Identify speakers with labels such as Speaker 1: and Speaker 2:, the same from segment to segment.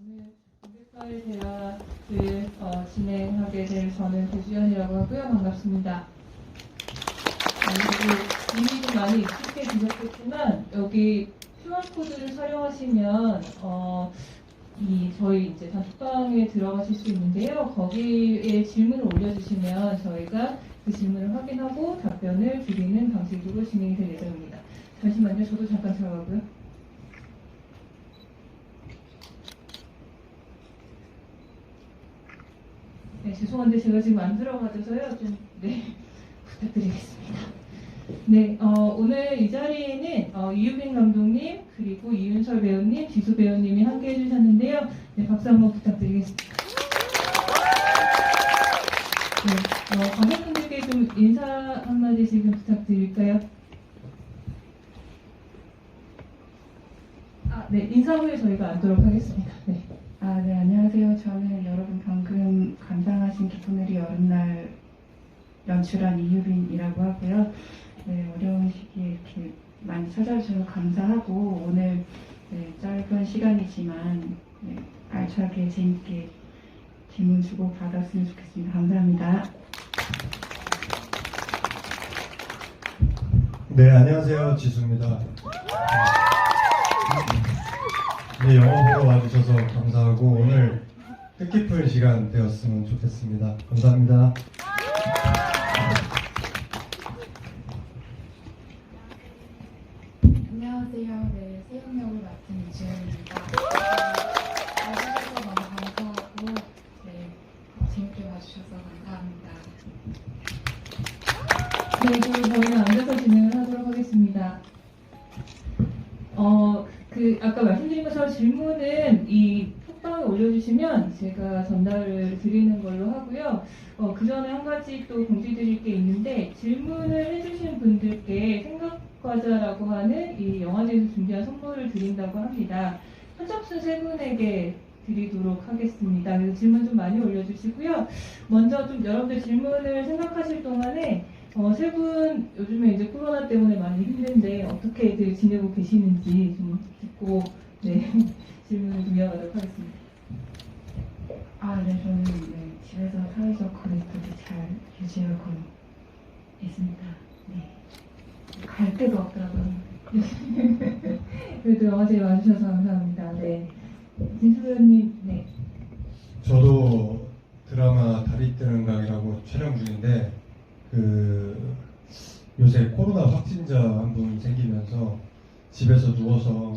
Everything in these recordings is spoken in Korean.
Speaker 1: 오늘 공개과의 대화를 진행하게 될 저는 배수연이라고 하고요. 반갑습니다. 이미 좀 많이 익숙해지셨겠지만 여기 QR코드를 촬영하시면 저희 이제 단톡방에 들어가실 수 있는데요. 거기에 질문을 올려주시면 저희가 그 질문을 확인하고 답변을 드리는 방식으로 진행이 될 예정입니다. 잠시만요. 저도 잠깐 들어가고요. 네, 죄송한데 제가 지금 안 들어가져서요. 좀, 네, 부탁드리겠습니다. 네, 오늘 이 자리에는 이유빈 감독님, 그리고 이윤설 배우님, 지수 배우님이 함께 해주셨는데요. 네, 박수 한번 부탁드리겠습니다. 네, 관객분들께 좀 인사 한마디씩 좀 부탁드릴까요? 네, 인사 후에 저희가 앉도록 하겠습니다. 네.
Speaker 2: 네, 안녕하세요. 저는 여러분 방금 감상하신 기쁨의 여름날 연출한 이유빈이라고 하고요. 네, 어려운 시기에 이렇게 많이 찾아주셔서 감사하고 오늘 짧은 시간이지만 알차게 재밌게 질문 주고 받았으면 좋겠습니다. 감사합니다.
Speaker 3: 네, 안녕하세요. 지수입니다. 네, 영화 보러 와주셔서 감사하고 오늘 뜻깊은 시간 되었으면 좋겠습니다. 감사합니다.
Speaker 4: 안녕하세요. 네, 세영 역을 맡은 이주연입니다. 와주셔서 너무 감사하고 재밌게 봐주셔서 감사합니다.
Speaker 1: 네, 그럼 저희는 앉아서 진행을 하도록 하겠습니다. 아까 말씀드린 것처럼 질문은 이 톡방에 올려주시면 제가 전달을 드리는 걸로 하고요. 그 전에 한 가지 또 공지드릴 게 있는데, 질문을 해주신 분들께 생각과자라고 하는 이 영화제에서 준비한 선물을 드린다고 합니다. 선착순 3분에게 드리도록 하겠습니다. 그래서 질문 좀 많이 올려주시고요. 먼저 좀 여러분들 질문을 생각하실 동안에 3분 요즘에 이제 코로나 때문에 많이 힘든데 어떻게들 지내고 계시는지 좀 듣고 질문을 좀 이어가도록 하겠습니다.
Speaker 2: 네, 저는 집에서 사회적 거리두기 잘 유지하고 있습니다. 네. 갈 데도 없더라고요.
Speaker 1: 그래도 영화제에 와주셔서 감사합니다. 네. 진수 배우님, 네.
Speaker 3: 저도 드라마 달이 뜨는 강이라고 촬영 중인데 요새 코로나 확진자 한 분 생기면서 집에서 누워서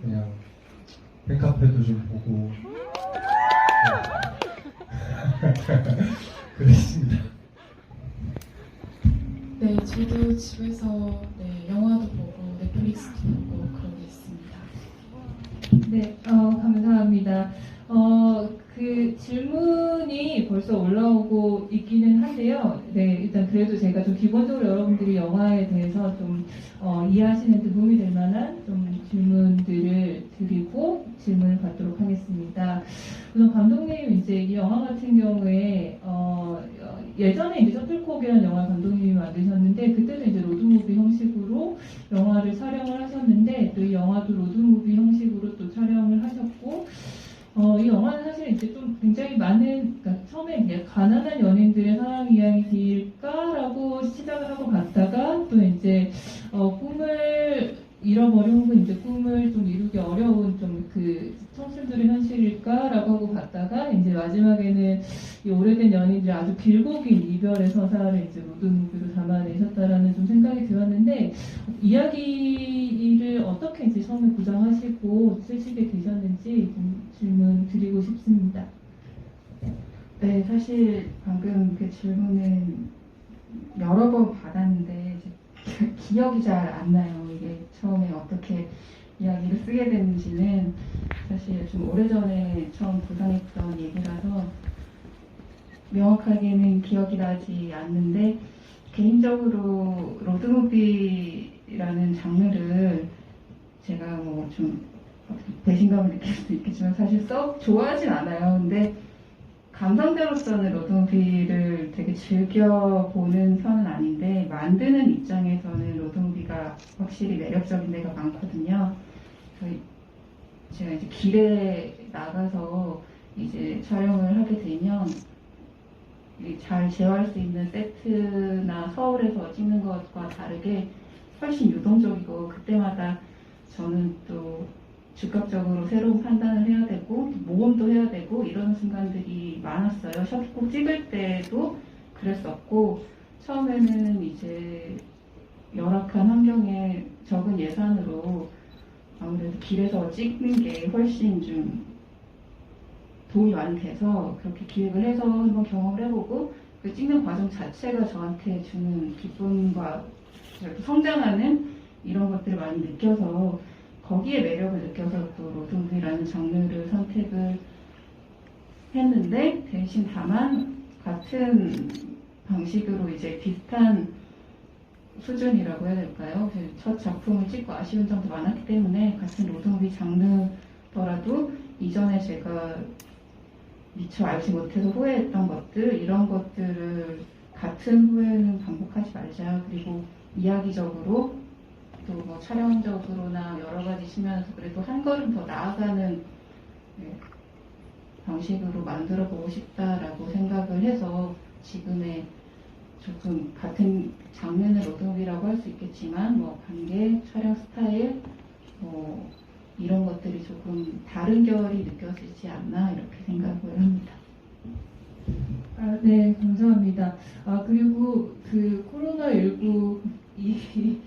Speaker 3: 그냥 팬카페도 좀 보고 그랬습니다.
Speaker 4: 네, 저도 집에서 영화도 보고 넷플릭스도 보고 그러고 있습니다.
Speaker 1: 네, 감사합니다. 그 질문이 벌써 올라오고 있기는 한데요. 네, 일단 그래도 제가 좀 기본적으로 여러분들이 영화에 대해서 좀 이해하시는 데 도움이 될 만한 좀 질문들을 드리고 질문을 받도록 하겠습니다. 우선 감독님, 이제 이 영화 같은 경우에 예전에 이제 셔틀콕이라는 영화 감독님이 만드셨는데, 그때도 이제 로드무비 형식으로 영화를 촬영을 하셨는데, 또 이 영화도 로드무비 형식으로 또 촬영을 하셨고, 이 영화는 사실 이제 좀 굉장히 많은, 그러니까 처음에 이제 가난한 연인들의 사랑 이야기일까라고 시작을 하고 갔다가, 또 이제 꿈을 잃어버린 혹은 이제 꿈을 좀 이루기 어려운 좀 그 청춘들의 현실일까라고 하고 갔다가, 이제 마지막에는 이 오래된 연인들의 아주 길고 긴 이별의 서사를 이제 로드무비로 담아내셨다라는 좀 생각이 들었는데, 이야기를 어떻게 이제 처음에 구상하시고 쓰시게 되셨는지 좀 질문 드리고 싶습니다.
Speaker 2: 네, 사실 방금 그 질문은 여러 번 받았는데 기억이 잘 안 나요. 이게 처음에 어떻게 이야기를 쓰게 됐는지는 사실 좀 오래전에 처음 구상했던 얘기라서 명확하게는 기억이 나지 않는데, 개인적으로 로드무비라는 장르를 제가 뭐 좀 배신감을 느낄 수도 있겠지만 사실 썩 좋아하진 않아요. 근데 감상자로서는 로드무비를 되게 즐겨보는 편은 아닌데, 만드는 입장에서는 로드무비가 확실히 매력적인 데가 많거든요. 제가 이제 길에 나가서 이제 촬영을 하게 되면 잘 제어할 수 있는 세트나 서울에서 찍는 것과 다르게 훨씬 유동적이고 그때마다 저는 또 즉각적으로 새로운 판단을 해야 되고 모험도 해야 되고 이런 순간들이 많았어요. 셔츠콕 찍을 때도 그랬었고 처음에는 이제 열악한 환경에 적은 예산으로 아무래도 길에서 찍는 게 훨씬 좀 도움이 많이 돼서 그렇게 기획을 해서 한번 경험을 해보고 그 찍는 과정 자체가 저한테 주는 기쁨과 성장하는 이런 것들을 많이 느껴서 거기에 매력을 느껴서 또 로드무비라는 장르를 선택을 했는데 대신 다만 같은 방식으로 이제 비슷한 수준이라고 해야 될까요? 첫 작품을 찍고 아쉬운 점도 많았기 때문에 같은 로드무비 장르더라도 이전에 제가 미처 알지 못해서 후회했던 것들 이런 것들을 같은 후회는 반복하지 말자. 그리고 이야기적으로 또 뭐 촬영적으로나 여러 가지 측면에서 그래도 한 걸음 더 나아가는 방식으로 만들어 보고 싶다라고 생각을 해서 지금의 조금 같은 장면의 로드무비라고 할 수 있겠지만 뭐 관계, 촬영 스타일 뭐 이런 것들이 조금 다른 결이 느껴지지 않나 이렇게 생각을 합니다.
Speaker 1: 네, 감사합니다. 그리고 그 코로나19 이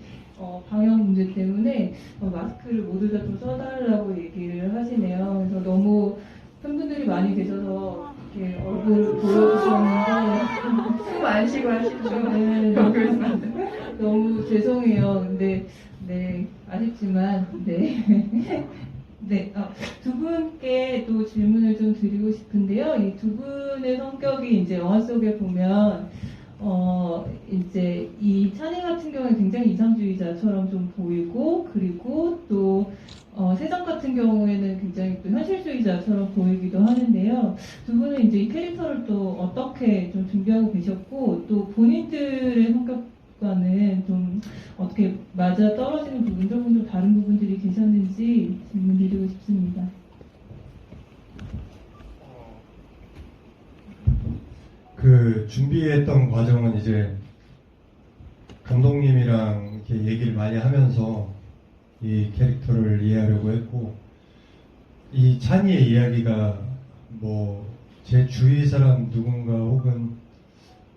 Speaker 1: 방역 문제 때문에 마스크를 모두 다 좀 써달라고 얘기를 하시네요. 그래서 너무 팬분들이 많이 계셔서 이렇게 얼굴을 보여주셨는데
Speaker 2: 숨 안 쉬고 하시죠.
Speaker 1: 네, 너무 죄송해요. 근데 네, 아쉽지만 네. 네, 두 분께 또 질문을 좀 드리고 싶은데요. 이 두 분의 성격이 이제 영화 속에 보면, 이제 이 찬이 같은 경우는 굉장히 이상주의자처럼 좀 보이고, 그리고 또, 세정 같은 경우에는 굉장히 또 현실주의자처럼 보이기도 하는데요. 두 분은 이제 이 캐릭터를 또 어떻게 좀 준비하고 계셨고, 또 본인들의 성격과는 좀 어떻게 맞아 떨어지는 부분, 조금 좀 다른 부분들이 계셨는지 질문 드리고 싶습니다.
Speaker 3: 그 준비했던 과정은 이제 감독님이랑 이렇게 얘기를 많이 하면서 이 캐릭터를 이해하려고 했고, 이 찬이의 이야기가 뭐 제 주위 사람 누군가 혹은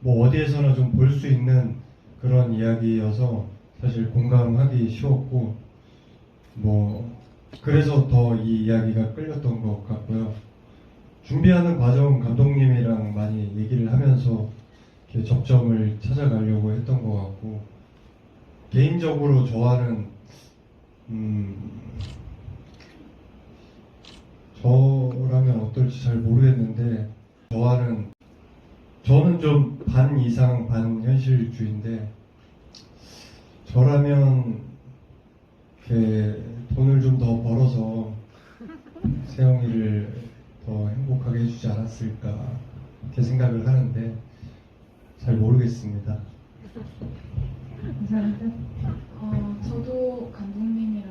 Speaker 3: 뭐 어디에서나 좀 볼 수 있는 그런 이야기여서 사실 공감하기 쉬웠고, 뭐 그래서 더 이 이야기가 끌렸던 것 같고요. 준비하는 과정 감독님이랑 많이 얘기를 하면서 이렇게 접점을 찾아가려고 했던 것 같고, 개인적으로 저와는 저라면 어떨지 잘 모르겠는데, 저는 좀 반 이상 반 현실주의인데, 저라면 이렇게 돈을 좀 더 벌어서 세영이를 더 행복하게 해주지 않았을까 이렇게 생각을 하는데 잘 모르겠습니다.
Speaker 1: 감사합니다.
Speaker 4: 저도 감독님이랑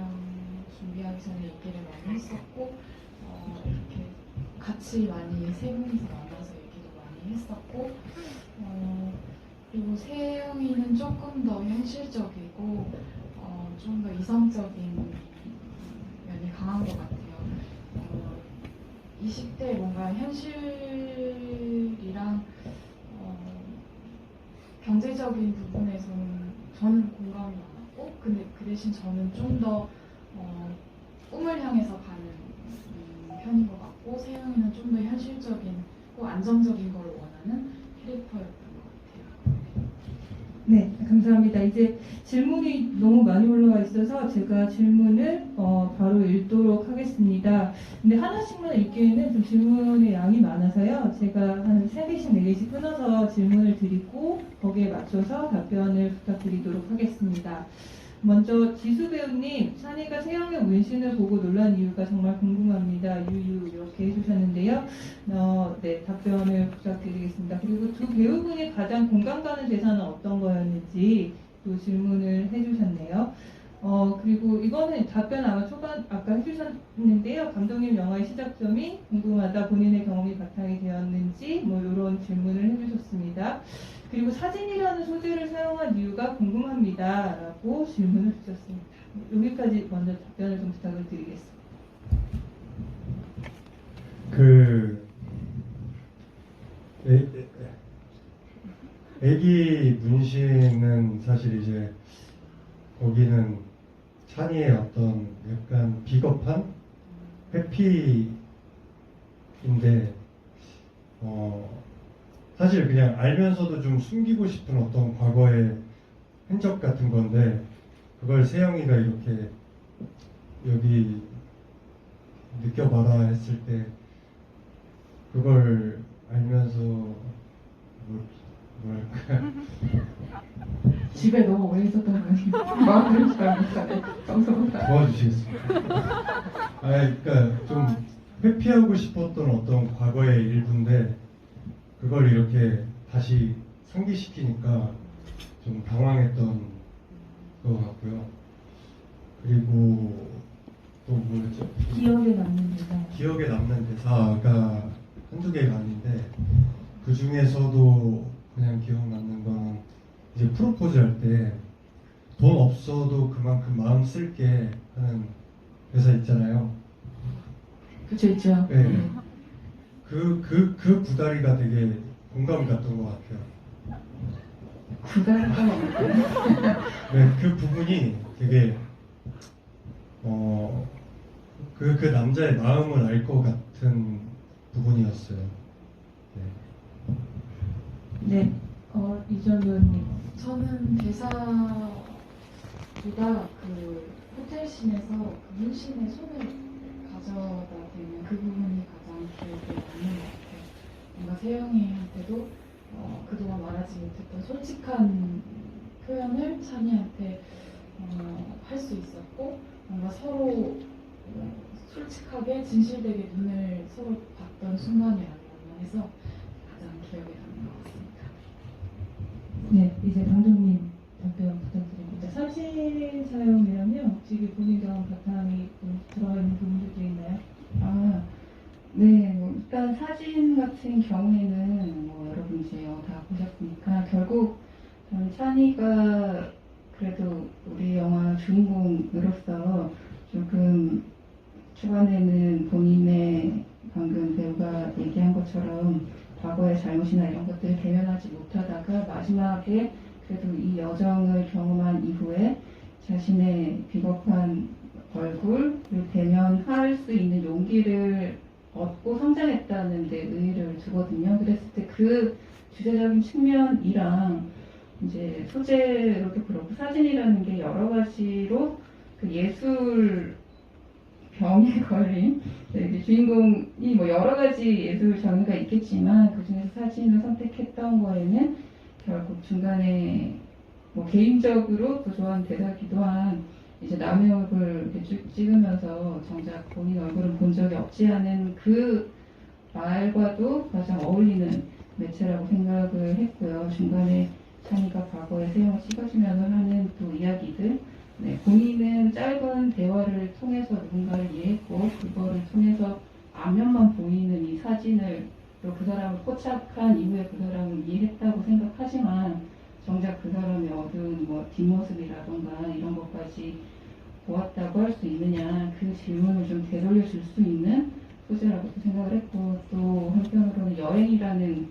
Speaker 4: 준비하기 전에 얘기를 많이 했었고, 이렇게 같이 많이 세 분이서 만나서 얘기도 많이 했었고, 그리고 세영이는 조금 더 현실적이고, 좀 더 이성적인 면이 강한 것 같아요. 20대 뭔가 현실이랑 경제적인 부분에서는 저는 공감이 많았고, 근데 그 대신 저는 좀 더 꿈을 향해서 가는 편인 것 같고, 세영이는 좀 더 현실적이고 안정적인 걸 원하는 캐릭터였던 것 같아요.
Speaker 1: 네, 감사합니다. 이제 질문이 너무 많이 올라와 있어서 제가 질문을 바로 읽도록 하겠습니다. 근데 하나씩만 읽기에는 좀 질문의 양이 많아서요. 제가 한 3개씩, 4개씩 끊어서 질문을 드리고 거기에 맞춰서 답변을 부탁드리도록 하겠습니다. 먼저 지수 배우님, 찬이가 세영의 문신을 보고 놀란 이유가 정말 궁금합니다. 유유 이렇게 해주셨는데요. 네, 답변을 부탁드리겠습니다. 그리고 두 배우분이 가장 공감 가는 대사는 어떤 거였는지 또 질문을 해주셨네요. 그리고 이거는 답변 아마 초반 아까 해주셨는데요. 감독님 영화의 시작점이 궁금하다. 본인의 경험이 바탕이 되었는지 뭐 이런 질문을 해주셨습니다. 그리고 사진이라는 소재를 사용한 이유가 궁금합니다. 라고 질문을 주셨습니다. 여기까지 먼저 답변을 좀 부탁을 드리겠습니다.
Speaker 3: 애기 문신은 사실 이제 거기는 찬이의 어떤 약간 비겁한 회피인데 사실 그냥 알면서도 좀 숨기고 싶은 어떤 과거의 흔적 같은 건데 그걸 세영이가 이렇게 여기 느껴봐라 했을 때 그걸 알면서 뭐랄까
Speaker 2: 집에 너무 오래 있었던 거니 마음을 잘 못하네. 정서보다.
Speaker 3: 도와주시겠습니다. 그러니까 좀 회피하고 싶었던 어떤 과거의 일부인데 그걸 이렇게 다시 상기시키니까 좀 당황했던 것 같고요. 그리고 또 뭐였죠?
Speaker 1: 기억에 남는 대사.
Speaker 3: 기억에 남는 대사가 한두 개가 아닌데 그 중에서도 그냥 기억 남는 건 이제 프로포즈 할 때 돈 없어도 그만큼 마음 쓸게 하는 대사 있잖아요.
Speaker 2: 그쵸, 있죠.
Speaker 3: 네. 그 구다리가 되게 공감이 갔던 것 같아요.
Speaker 2: 구달가
Speaker 3: 네, 그 부분이 되게 그 남자의 마음을 알 것 같은 부분이었어요. 네.
Speaker 1: 네. 이전 의원님.
Speaker 4: 저는 대사보다 그 호텔씬에서 그 문신의 손을 가져다 대면 그 부분이 가장 기억에 남는 것 같아요. 뭔가 세영이한테도 그동안 말하지 못했던 솔직한 표현을 찬이한테 할 수 있었고 뭔가 서로 솔직하게 진실되게 눈을 서로 봤던 순간이라고 해서 가장 기억에 남는 것 같습니다.
Speaker 1: 네, 이제 감독님 답변 부탁드립니다. 사진 사용이라면 혹시 본인 경험 바탕이 좀 들어가 있는 부분들도 있나요?
Speaker 2: 네, 뭐 일단 사진 같은 경우에는 뭐 여러분 이제 다 보셨으니까 결국 저는 찬이가 그래도 우리 영화 주인공으로서 조금 초반에는 본인의 방금 배우가 얘기한 것처럼 과거의 잘못이나 이런 것들을 대면하지 못하다가 마지막에 그래도 이 여정을 경험한 이후에 자신의 비겁한 얼굴을 대면할 수 있는 용기를 얻고 성장했다는 데 의의를 두거든요. 그랬을 때 그 주제적인 측면이랑 이제 소재로도 그렇고 사진이라는 게 여러 가지로 그 예술 병에 걸린 이제 주인공이 뭐 여러 가지 예술 장르가 있겠지만 그 중에서 사진을 선택했던 거에는 결국 중간에 뭐 개인적으로 또 좋아하는 대사기도 한 이제 남의 얼굴 이렇게 찍으면서 정작 본인 얼굴을 본 적이 없지 않은 그 말과도 가장 어울리는 매체라고 생각을 했고요. 중간에 찬이가 과거에 세영을 찍어주면서 하는 또 이야기들, 네, 본인은 짧은 대화를 통해서 누군가를 이해했고 그거를 통해서 안면만 보이는 이 사진을 또 그 사람을 포착한 이후에 그 사람을 이해했다고 생각하지만 정작 그 사람의 어두운 뭐 뒷모습이라던가 이런 것까지 보았다고 할 수 있느냐, 그 질문을 좀 되돌려 줄 수 있는 소재라고 생각을 했고, 또 한편으로는 여행이라는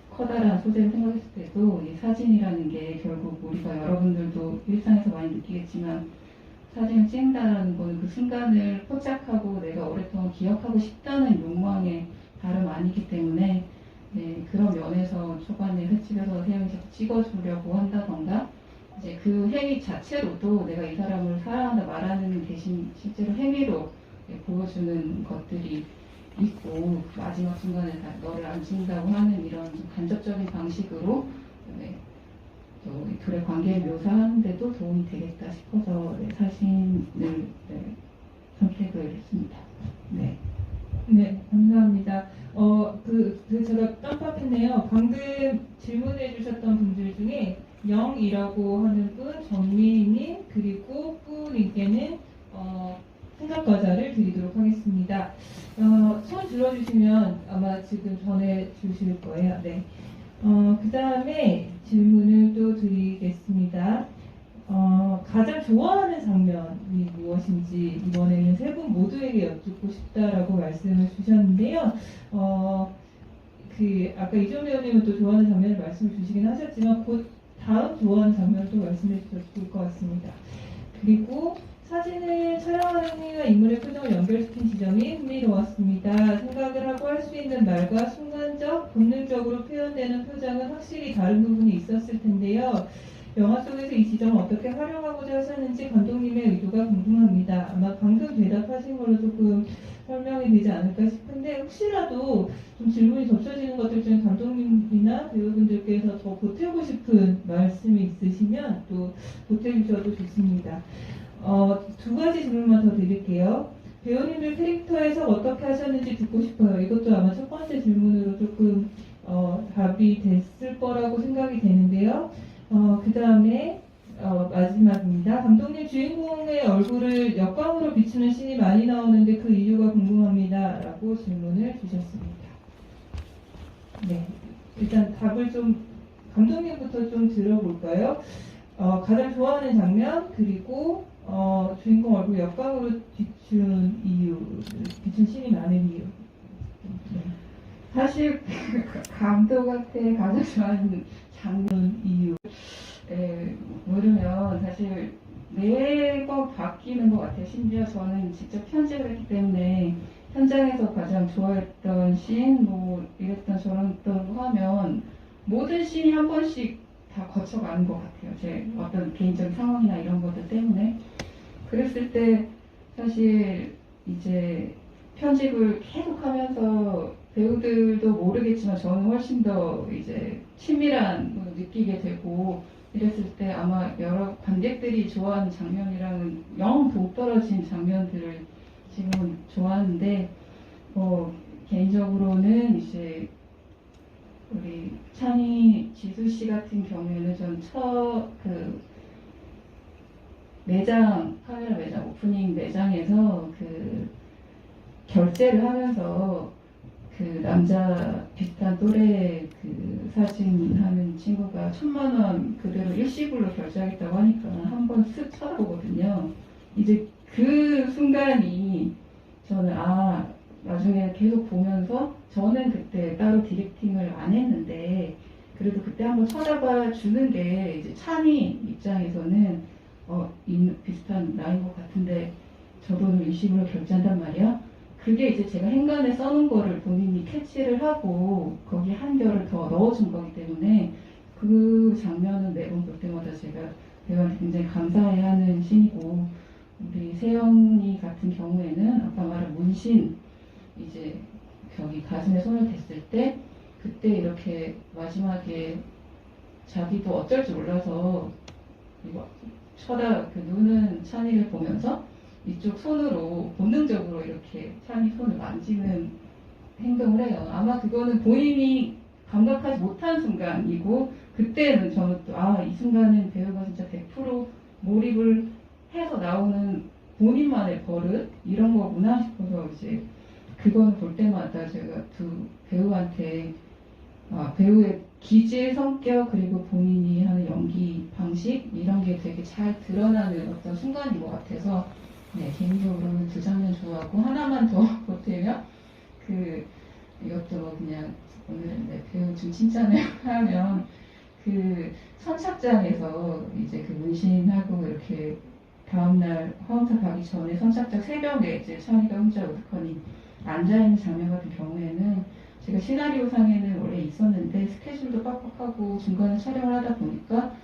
Speaker 2: 커다란 소재를 생각했을 때도 이 사진이라는 게 결국 우리가 여러분들도 일상에서 많이 느끼겠지만 사진을 찍는다는 건 그 순간을 포착하고 내가 오랫동안 기억하고 싶다는 욕망의 다름 아니기 때문에, 네, 그런 면에서 초반에 횟집에서 세영이 찍어주려고 한다던가 이제 그 행위 자체로도 내가 이 사람을 사랑한다 말하는 대신 실제로 행위로 보여주는 것들이 있고 마지막 순간에 너를 안 친다고 하는 이런 좀 간접적인 방식으로, 네, 또 둘의 관계를 묘사하는데도 도움이 되겠다 싶어서, 네, 사진을, 네, 선택을 했습니다. 네.
Speaker 1: 네, 감사합니다. 제가 깜빡했네요. 방금 질문해 주셨던 분들 중에 영이라고 하는 분, 정미님, 그리고 분께는 생각 과자를 드리도록 하겠습니다. 손 들어주시면 아마 지금 전해주실 거예요. 네. 그 다음에 질문을 또 드리겠습니다. 가장 좋아하는 장면이 무엇인지 이번에는 세 분 모두에게 여쭙고 싶다라고 말씀을 주셨는데요. 아까 이종 배우님은 또 좋아하는 장면을 말씀을 주시긴 하셨지만 곧 다음 좋아하는 장면을 또 말씀해 주셔도 좋을 것 같습니다. 그리고 사진을 촬영하는 행위와 인물의 표정을 연결시킨 지점이 흥미로웠습니다. 생각을 하고 할 수 있는 말과 순간적, 본능적으로 표현되는 표정은 확실히 다른 부분이 있었을 텐데요. 영화 속에서 이 지점을 어떻게 활용하고자 하셨는지 감독님의 의도가 궁금합니다. 아마 방금 대답하신 걸로 조금 설명이 되지 않을까 싶은데 혹시라도 좀 질문이 겹쳐지는 것들 중에 감독님이나 배우분들께서 더 보태고 싶은 말씀이 있으시면 또 보태주셔도 좋습니다. 두 가지 질문만 더 드릴게요. 배우님들 캐릭터에서 어떻게 하셨는지 듣고 싶어요. 이것도 아마 첫 번째 질문으로 조금 답이 됐을 거라고 생각이 되는데요. 그 다음에 마지막입니다. 감독님 주인공의 얼굴을 역광으로 비추는 씬이 많이 나오는데 그 이유가 궁금합니다. 라고 질문을 주셨습니다. 네, 일단 답을 좀 감독님부터 좀 들어볼까요? 가장 좋아하는 장면 그리고 주인공 얼굴 역광으로 비춘 이유, 비춘 씬이 많은 이유. 네.
Speaker 2: 사실 감독한테 가장 좋아하는 장면
Speaker 1: 이유.
Speaker 2: 모르면 사실 매번 바뀌는 것 같아요. 심지어 저는 직접 편집을 했기 때문에 현장에서 가장 좋아했던 씬, 뭐 이랬던 저랬던 하면 모든 씬이 한 번씩 다 거쳐가는 것 같아요. 제 어떤 개인적인 상황이나 이런 것들 때문에. 그랬을 때 사실 이제 편집을 계속 하면서 배우들도 모르겠지만 저는 훨씬 더 이제 친밀한 걸 느끼게 되고 이랬을 때 아마 여러 관객들이 좋아하는 장면이랑은 영 동떨어진 장면들을 지금은 좋아하는데 개인적으로는 이제 우리 찬희 지수 씨 같은 경우에는 전 매장 카메라 매장 오프닝 매장에서 그 결제를 하면서 그 남자 비슷한 또래 그 사진 하는 친구가 1,000만 원 그대로 일시불로 결제하겠다고 하니까 한번 쓱 쳐다보거든요. 이제 그 순간이 저는 나중에 계속 보면서 저는 그때 따로 디렉팅을 안 했는데 그래도 그때 한번 쳐다봐 주는 게 이제 찬이 입장에서는 비슷한 나이인 것 같은데 저 돈을 일시불로 결제한단 말이야. 그게 이제 제가 행간에 써놓은 거를 본인이 캐치를 하고 거기 한 결을 더 넣어준 거기 때문에 그 장면은 매번 볼 때마다 제가 배우한테 굉장히 감사해하는 씬이고 우리 세영이 같은 경우에는 아까 말한 문신 이제 저기 가슴에 손을 댔을 때 그때 이렇게 마지막에 자기도 어쩔 줄 몰라서 이거 그 눈은 찬이를 보면서 이쪽 손으로 본능적으로 이렇게 찬이 손을 만지는 행동을 해요. 아마 그거는 본인이 감각하지 못한 순간이고 그때는 저는 또 이 순간은 배우가 진짜 100% 몰입을 해서 나오는 본인만의 버릇 이런 거구나 싶어서 이제 그건 볼 때마다 제가 두 배우한테 배우의 기질, 성격 그리고 본인이 하는 연기 방식 이런 게 되게 잘 드러나는 어떤 순간인 것 같아서 개인적으로는 두 장면 좋아하고 하나만 더 보태면 이것도 그냥 오늘 배우 좀 칭찬을 하면 그 선착장에서 이제 그 문신하고 이렇게 다음날 화음사 가기 전에 선착장 새벽에 이제 찬이가 혼자 우두커니 앉아있는 장면 같은 경우에는 제가 시나리오상에는 원래 있었는데 스케줄도 빡빡하고 중간에 촬영을 하다 보니까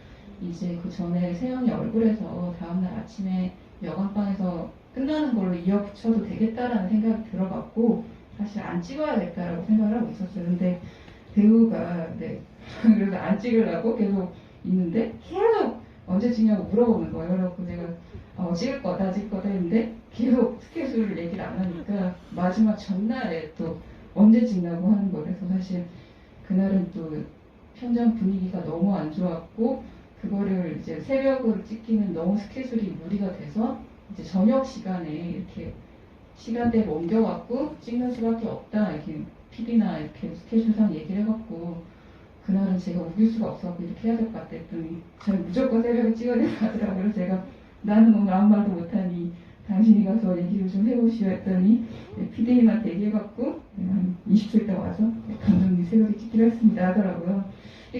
Speaker 2: 이제 그 전에 세영이 얼굴에서 다음날 아침에 여관방에서 끝나는 걸로 이어붙여도 되겠다라는 생각이 들어갔고 사실 안 찍어야겠다라고 생각을 하고 있었어요. 근데 배우가 그래서 안 찍으려고 계속 있는데 계속 언제 찍냐고 물어보는 거예요. 그래서 내가 찍을 거다 했는데 계속 스케줄을 얘기를 안 하니까 마지막 전날에 또 언제 찍냐고 하는 거라서 사실 그날은 또 현장 분위기가 너무 안 좋았고 그거를 이제 새벽으로 찍기는 너무 스케줄이 무리가 돼서 이제 저녁 시간에 이렇게 시간대를 옮겨갖고 찍는 수밖에 없다. 이렇게 PD나 이렇게 스케줄상 얘기를 해갖고 그날은 제가 우길 수가 없어서 이렇게 해야 될 것 같다 했더니 저는 무조건 새벽에 찍어야 된다 하더라고요. 그래서 제가 나는 오늘 아무 말도 못하니 당신이 가서 얘기를 좀 해보시오 했더니 PD님한테 얘기해갖고 한 20초 있다 와서 감독님 새벽에 찍기로 했습니다 하더라고요.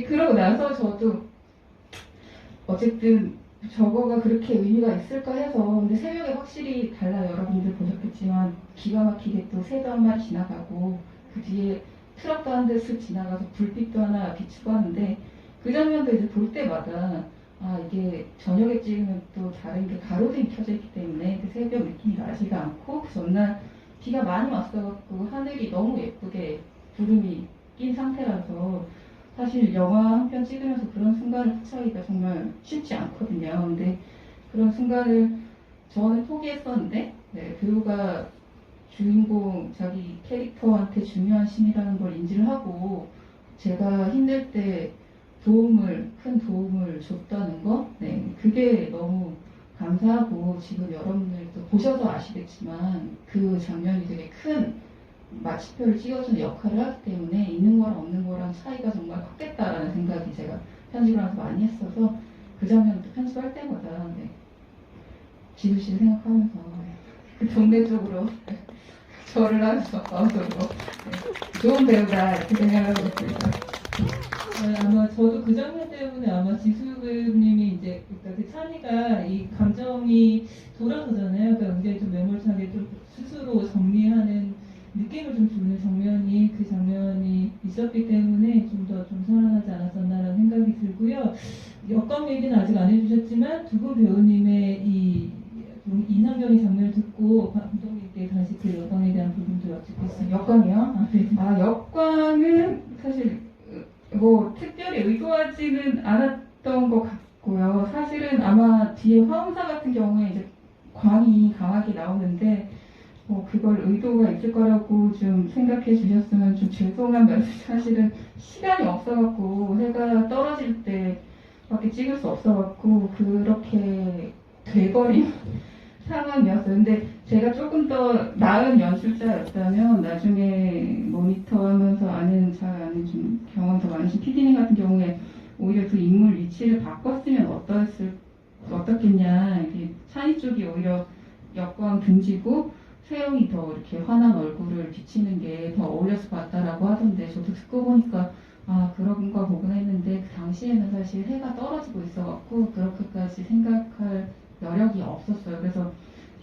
Speaker 2: 그러고 나서 저도 어쨌든 저거가 그렇게 의미가 있을까 해서 근데 새벽에 확실히 달라요. 여러분들 보셨겠지만 기가 막히게 또 새도 한 마리 지나가고 그 뒤에 트럭도 한 대 쓱 지나가서 불빛도 하나 비추고 하는데 그 장면도 이제 볼 때마다 아 이게 저녁에 찍으면 또 다른 게 가로등이 켜져 있기 때문에 그 새벽 느낌이 나지가 않고 그 전날 비가 많이 왔어갖고 하늘이 너무 예쁘게 구름이 낀 상태라서 사실 영화 한 편 찍으면서 그런 순간을 포착하기가 정말 쉽지 않거든요. 근데 그런 순간을 저는 포기했었는데 배우가 주인공 자기 캐릭터한테 중요한 신이라는 걸 인지를 하고 제가 힘들 때 큰 도움을 줬다는 거, 그게 너무 감사하고 지금 여러분들도 보셔서 아시겠지만 그 장면이 되게 큰 마침표를 찍어주는 역할을 하기 때문에 있는 거랑 없는 거랑 차이가 정말 컸겠다라는 생각이 제가 편집을 하면서 많이 했어서 그 장면도 편집할 때마다 지우 씨를 생각하면서 그 동네적으로 저를 하면서 마음속으로 좋은 배우다 이렇게 생각하고 있습니다.
Speaker 1: 아마 저도 그 장면 때문에 아마 지수 배우님이 이제 그러니까 그 찬이가 이 감정이 돌아서잖아요. 그러니까 굉장히 좀 매몰차게 좀 스스로 정리하는 느낌을 좀 주는 그 장면이 있었기 때문에 좀 더 좀 살아나지 않았었나라는 생각이 들고요. 역광 얘기는 아직 안 해주셨지만 두 분 배우님의 이 좀 인상적인 장면을 듣고 감독님께 다시 그 역광에 대한 부분도 여쭙겠습니다.
Speaker 2: 역광이요?
Speaker 1: 네.
Speaker 2: 역광은 사실 뭐 특별히 의도하지는 않았던 것 같고요. 사실은 아마 뒤에 화엄사 같은 경우에 이제 광이 강하게 나오는데 그걸 의도가 있을 거라고 좀 생각해 주셨으면 좀 죄송한 말씀. 사실은 시간이 없어갖고 해가 떨어질 때밖에 찍을 수 없어갖고 그렇게 돼버린 상황이었어요. 근데 제가 조금 더 나은 연출자였다면 나중에 모니터하면서 잘 아는 좀 경험 더 많으신 PD님 같은 경우에 오히려 그 인물 위치를 바꿨으면 어떻겠냐. 이게 찬이 쪽이 오히려 역광 등지고 세영이 더 이렇게 환한 얼굴을 비치는 게 더 어울렸을 것 같다라고 하던데 저도 듣고 보니까 그런가 보구나 했는데 그 당시에는 사실 해가 떨어지고 있어갖고 그렇게까지 생각할 여력이 없었어요. 그래서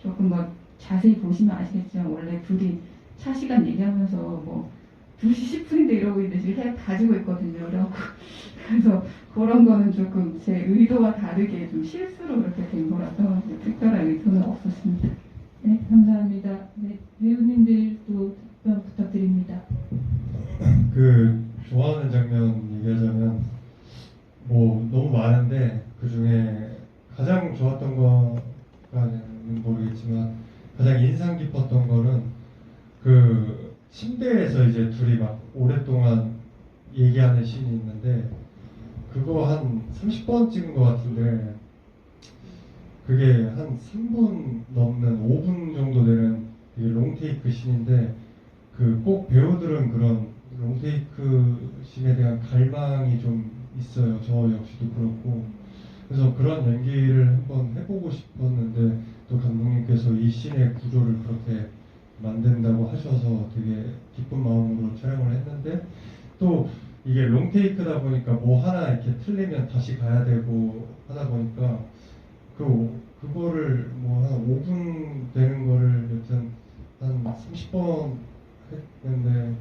Speaker 2: 조금 자세히 보시면 아시겠지만 원래 둘이 차 시간 얘기하면서 2시 10분인데 이러고 있는데 지금 해 가지고 있거든요. 그래서 그런 거는 조금 제 의도와 다르게 좀 실수로 그렇게 된 거라서 특별한 의도는 없었습니다.
Speaker 1: 네, 감사합니다. 네, 배우님들도 답변 부탁드립니다.
Speaker 3: 좋아하는 장면 얘기하자면 너무 많은데 그 중에 가장 좋았던 거는 모르겠지만 가장 인상 깊었던 거는 그 침대에서 이제 둘이 막 오랫동안 얘기하는 씬이 있는데 그거 한 30번 찍은 것 같은데 그게 한 3분 넘는 5분 정도 되는 되게 롱테이크 씬인데 꼭 배우들은 그런 롱테이크 씬에 대한 갈망이 좀 있어요. 저 역시도 그렇고 그래서 그런 연기를 한번 해보고 싶었는데 또 감독님께서 이 씬의 구조를 그렇게 만든다고 하셔서 되게 기쁜 마음으로 촬영을 했는데 또 이게 롱테이크다 보니까 하나 이렇게 틀리면 다시 가야 되고 하다 보니까 그거를 한 5분 되는 거를 여튼 한 30번 했는데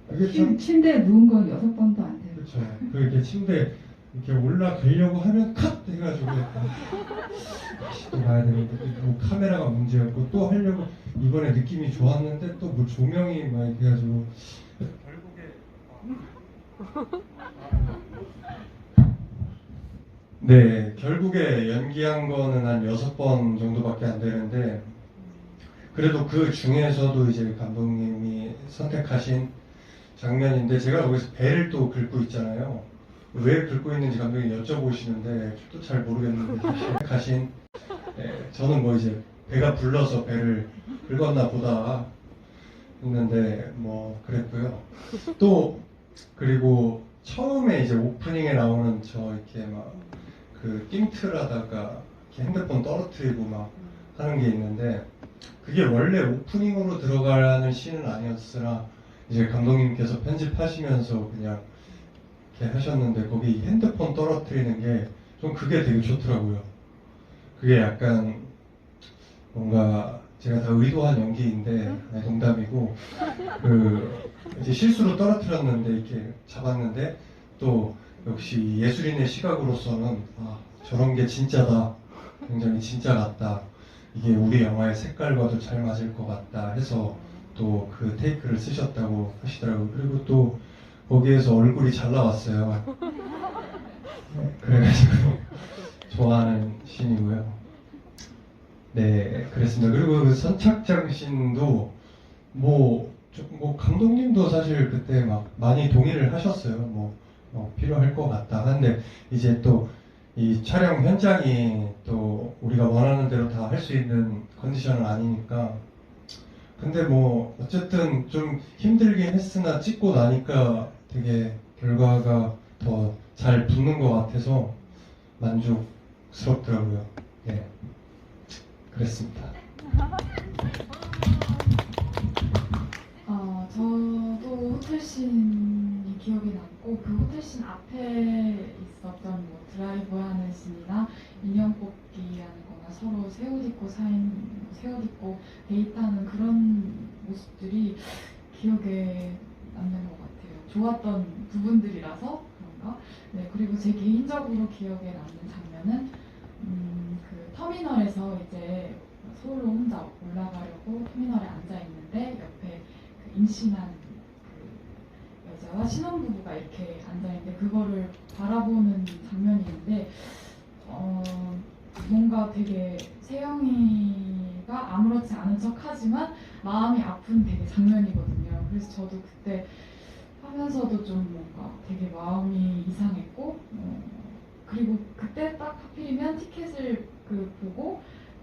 Speaker 3: 그게 참
Speaker 2: 침대에 누운 건 6번도 안 돼요.
Speaker 3: 그렇죠. 이렇게 침대 이렇게 올라가려고 하면 컷 해가지고 다시 또 가야 되는데 카메라가 문제였고 또 하려고 이번에 느낌이 좋았는데 또 조명이 막 이렇게 해가지고 결국에 연기한 거는 한 6번 정도밖에 안 되는데 그래도 그 중에서도 이제 감독님이 선택하신 장면인데 제가 거기서 배를 또 긁고 있잖아요. 왜 긁고 있는지 감독님 여쭤보시는데 저도 잘 모르겠는데 사실 가신 저는 뭐 이제 배가 불러서 배를 긁었나 보다 했는데 뭐 그랬고요. 또 그리고 처음에 이제 오프닝에 나오는 저 이렇게 막 그 띵틀하다가 이렇게 핸드폰 떨어뜨리고 막 하는 게 있는데 그게 원래 오프닝으로 들어가는 씬은 아니었으나 이제 감독님께서 편집하시면서 그냥 이렇게 하셨는데 거기 핸드폰 떨어뜨리는 게 좀 그게 되게 좋더라고요. 그게 약간 뭔가 제가 다 의도한 연기인데 아니, 농담이고 그 이제 실수로 떨어뜨렸는데 이렇게 잡았는데 또 역시 예술인의 시각으로서는 아 저런 게 진짜다, 굉장히 진짜 같다, 이게 우리 영화의 색깔과도 잘 맞을 것 같다 해서 또 그 테이크를 쓰셨다고 하시더라고요. 그리고 또 거기에서 얼굴이 잘 나왔어요. 그래가지고 좋아하는 씬이고요. 네, 그랬습니다. 그리고 그 선착장 씬도 뭐 감독님도 사실 그때 막 많이 동의를 하셨어요. 필요할 것 같다. 근데 이제 또 이 촬영 현장이 또 우리가 원하는 대로 다 할 수 있는 컨디션은 아니니까. 근데 뭐 어쨌든 좀 힘들긴 했으나 찍고 나니까 되게 결과가 더 잘 붙는 것 같아서 만족스럽더라고요. 네, 그랬습니다.
Speaker 4: 저도 호텔씬이 기억에 남고 그 호텔씬 앞에 있었던 뭐 드라이브 하는 씬이나 인형 뽑기 하는 거나 서로 새 옷 입고 새 옷 입고 데이트하는 그런 모습들이 기억에 남는 것 같아요. 좋았던 부분들이라서 그런가? 네, 그리고 제 개인적으로 기억에 남는 장면은 그 터미널에서 이제 서울로 혼자 올라가려고 터미널에 앉아 있는데 옆에 그 임신한 그 여자와 신혼부부가 이렇게 앉아있는데 그거를 바라보는 장면이 있는데 뭔가 되게 세영이가 아무렇지 않은 척 하지만 마음이 아픈 되게 장면이거든요. 그래서 저도 그때 하면서도 좀 뭔가 되게 마음이 이상했고 그리고 그때 딱 하필이면 티켓을 보고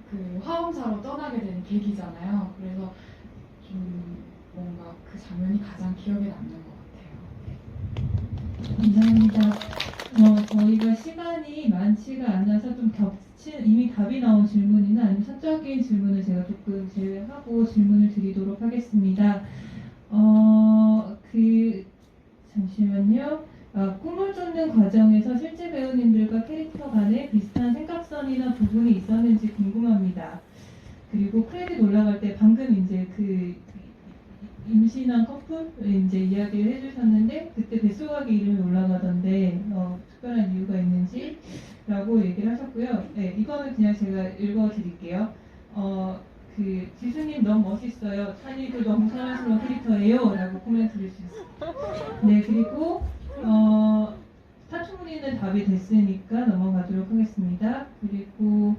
Speaker 4: 그 화엄사로 떠나게 되는 계기잖아요. 그래서 좀 뭔가 그 장면이 가장 기억에 남는 것 같아요.
Speaker 1: 감사합니다. 저희가 시간이 많지가 않아서 좀 이미 답이 나온 질문이나 아니면 사적인 질문을 제가 조금 제외하고 질문을 드리도록 하겠습니다. 잠시만요. 꿈을 쫓는 과정에서 실제 배우님들과 캐릭터 간에 비슷한 생각선이나 부분이 있었는지 궁금합니다. 그리고 크레딧 올라갈 때 방금 이제 그 임신한 커플 이제 이야기를 해주셨는데 그때 뱃속아기 이름이 올라가던데 특별한 이유가 있는지라고 얘기를 하셨고요. 네, 이거는 그냥 제가 읽어드릴게요. 지수님 너무 멋있어요. 찬이도 너무 사랑스러운 캐릭터예요. 라고 코멘트를 주셨습니다. 네, 그리고 사춘문의는 답이 됐으니까 넘어가도록 하겠습니다. 그리고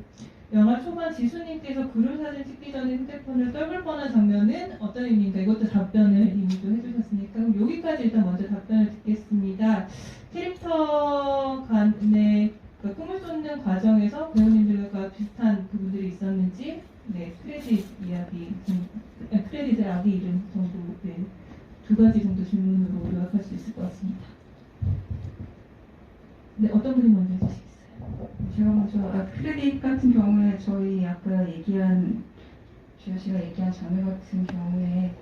Speaker 1: 영화 초반 지수님께서 그룹 사진 찍기 전에 휴대폰을 떨굴 뻔한 장면은 어떤 의미인가? 이것도 답변을 이미 또 해주셨으니까 그럼 여기까지 일단 먼저 답변을 듣겠습니다. 캐릭터 간의 꿈을 쫓는 과정에서 배우님들과 비슷한 부분들이 있었는지 네, 크레딧 이야기, 크레딧의 아기 이름 정도 네, 두 가지 정도 질문으로 요약할 수 있을 것 같습니다. 네, 어떤 분이 먼저 해주시겠어요?
Speaker 2: 제가 먼저 크레딧 같은 경우에 저희 아까 주여 씨가 얘기한 장면 같은 경우에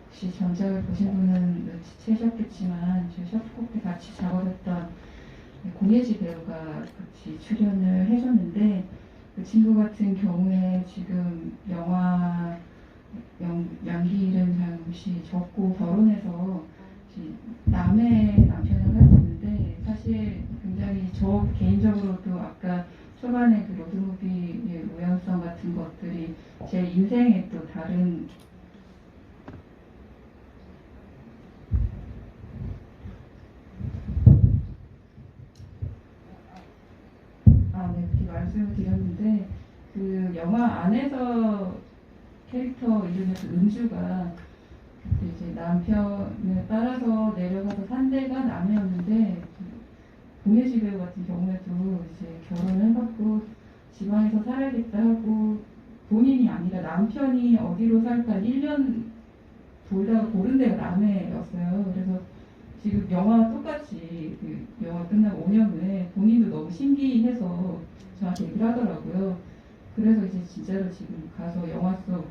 Speaker 2: 혹시 전작을 보신 분은 눈치채셨겠지만 저희 샤프콕 때 같이 작업했던 공예지 배우가 같이 출연을 해줬는데 그 친구 같은 경우에 지금 영화 연기를 잠시 접고 결혼해서 남의 남편을 하고 있는데 사실 굉장히 저 개인적으로도 아까 초반에 그 로드무비의 모양성 같은 것들이 제 인생에 또 다른 그렇게 말씀을 드렸는데 그 영화 안에서 캐릭터 이름의 그 은주가 그때 이제 남편을 따라서 내려가서 산 데가 남해였는데 고혜지 배우 같은 경우에도 이제 결혼을 해갖고 지방에서 살아야겠다 하고 본인이 아니라 남편이 어디로 살까 1년 돌다가 고른 데가 남해였어요. 그래서 지금 영화 똑같이 그 영화 끝나고 5년 후에 본인도 너무 신기해서 저한테 얘기를 하더라고요. 그래서 이제 진짜로 지금 가서 영화 속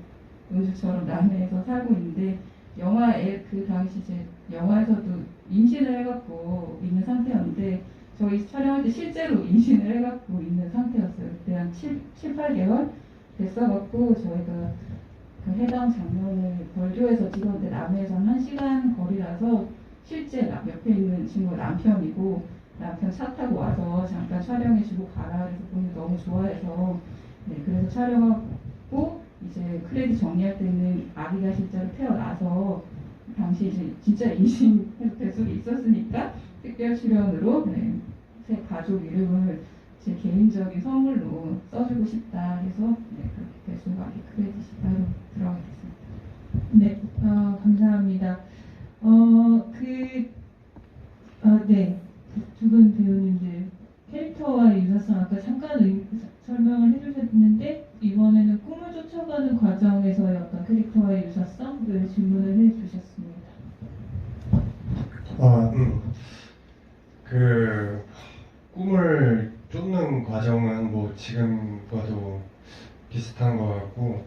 Speaker 2: 은주처럼 남해에서 살고 있는데 영화에 그 당시 이제 영화에서도 임신을 해갖고 있는 상태였는데 저희 촬영할 때 실제로 임신을 해갖고 있는 상태였어요. 그때 한 7, 8개월 됐어갖고 저희가 그 해당 장면을 벌교에서 찍었는데 남해에서 한 1시간 거리라서 실제 옆에 있는 친구가 남편이고 남편 차 타고 와서 잠깐 촬영해주고 가라 그래서 본인이 너무 좋아해서 네, 그래서 촬영하고 이제 크레딧 정리할 때는 아기가 실제로 태어나서 당시 이제 진짜 임신해서 뱃속에 있었으니까 특별 출연으로 네, 새 가족 이름을 제 개인적인 선물로 써주고 싶다 해서 네, 그렇게 뱃속 아기 크레딧이 따로 들어가게 됐습니다.
Speaker 1: 네, 감사합니다. 네, 두 분 배우님들 캐릭터와의 유사성 아까 잠깐 설명을 해주셨는데 이번에는 꿈을 쫓아가는 과정에서의 어떤 캐릭터와의 유사성을 질문을 해주셨습니다.
Speaker 3: 그 꿈을 쫓는 과정은 뭐 지금과도 비슷한 것 같고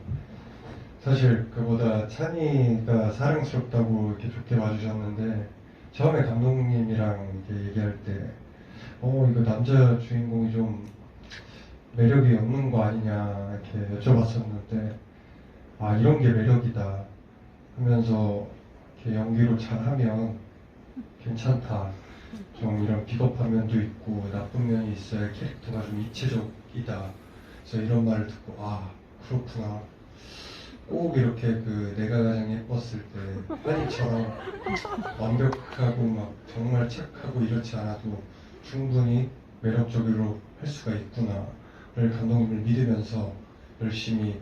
Speaker 3: 사실 그보다 찬이가 사랑스럽다고 이렇게 좋게 봐주셨는데 처음에 감독님이랑 이렇게 얘기할 때 이거 남자 주인공이 좀 매력이 없는 거 아니냐 이렇게 여쭤봤었는데 아 이런 게 매력이다 하면서 이렇게 연기로 잘하면 괜찮다. 좀 이런 비겁한 면도 있고 나쁜 면이 있어야 캐릭터가 좀 입체적이다. 그래서 이런 말을 듣고 아 그렇구나. 꼭 이렇게 그 내가 가장 예뻤을 때 한이처럼 완벽하고 막 정말 착하고 이렇지 않아도 충분히 매력적으로 할 수가 있구나를 감독님을 믿으면서 열심히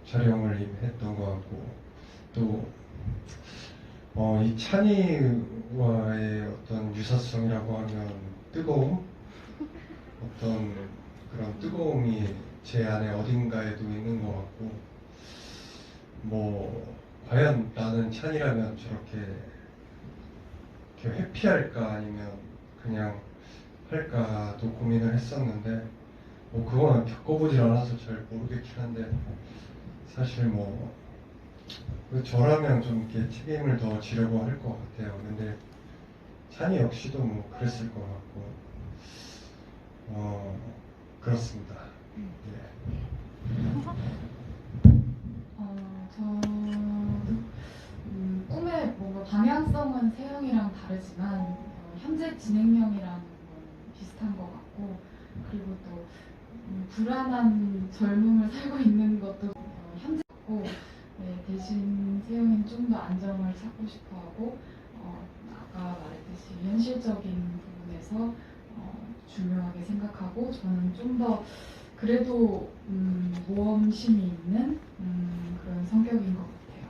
Speaker 3: 촬영을 했던 것 같고 또 이 찬이와의 어떤 유사성이라고 하면 뜨거움? 어떤 그런 뜨거움이 제 안에 어딘가에도 있는 것 같고 뭐 과연 나는 찬이라면 저렇게 이렇게 회피할까 아니면 그냥 할까도 고민을 했었는데 뭐 그거는 겪어보질 않아서 잘 모르겠긴 한데 사실 뭐 저라면 좀 이렇게 책임을 더 지려고 할 것 같아요. 근데 찬이 역시도 뭐 그랬을 것 같고 그렇습니다.
Speaker 4: 저도 꿈의 뭔가 방향성은 세영이랑 다르지만 현재 진행형이라는 건 비슷한 것 같고 그리고 또 불안한 젊음을 살고 있는 것도 현재 같고 네, 대신 세영이는 좀 더 안정을 찾고 싶어하고 아까 말했듯이 현실적인 부분에서 중요하게 생각하고 저는 좀 더 그래도 모험심이 있는 그런 성격인 것 같아요.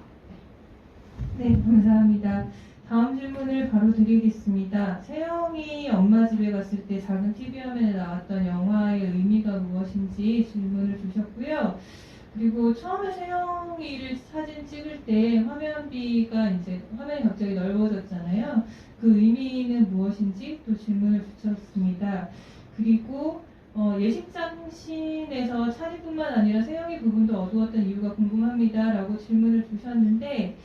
Speaker 1: 네, 감사합니다. 다음 질문을 바로 드리겠습니다. 세영이 엄마 집에 갔을 때 작은 TV 화면에 나왔던 영화의 의미가 무엇인지 질문을 주셨고요. 그리고 처음에 세영이를 사진 찍을 때 화면비가 이제 화면이 갑자기 넓어졌잖아요. 그 의미는 무엇인지 또 질문을 주셨습니다. 그리고 예식장 씬에서 찬이뿐만 아니라 세영이 부분도 어두웠던 이유가 궁금합니다. 라고 질문을 주셨는데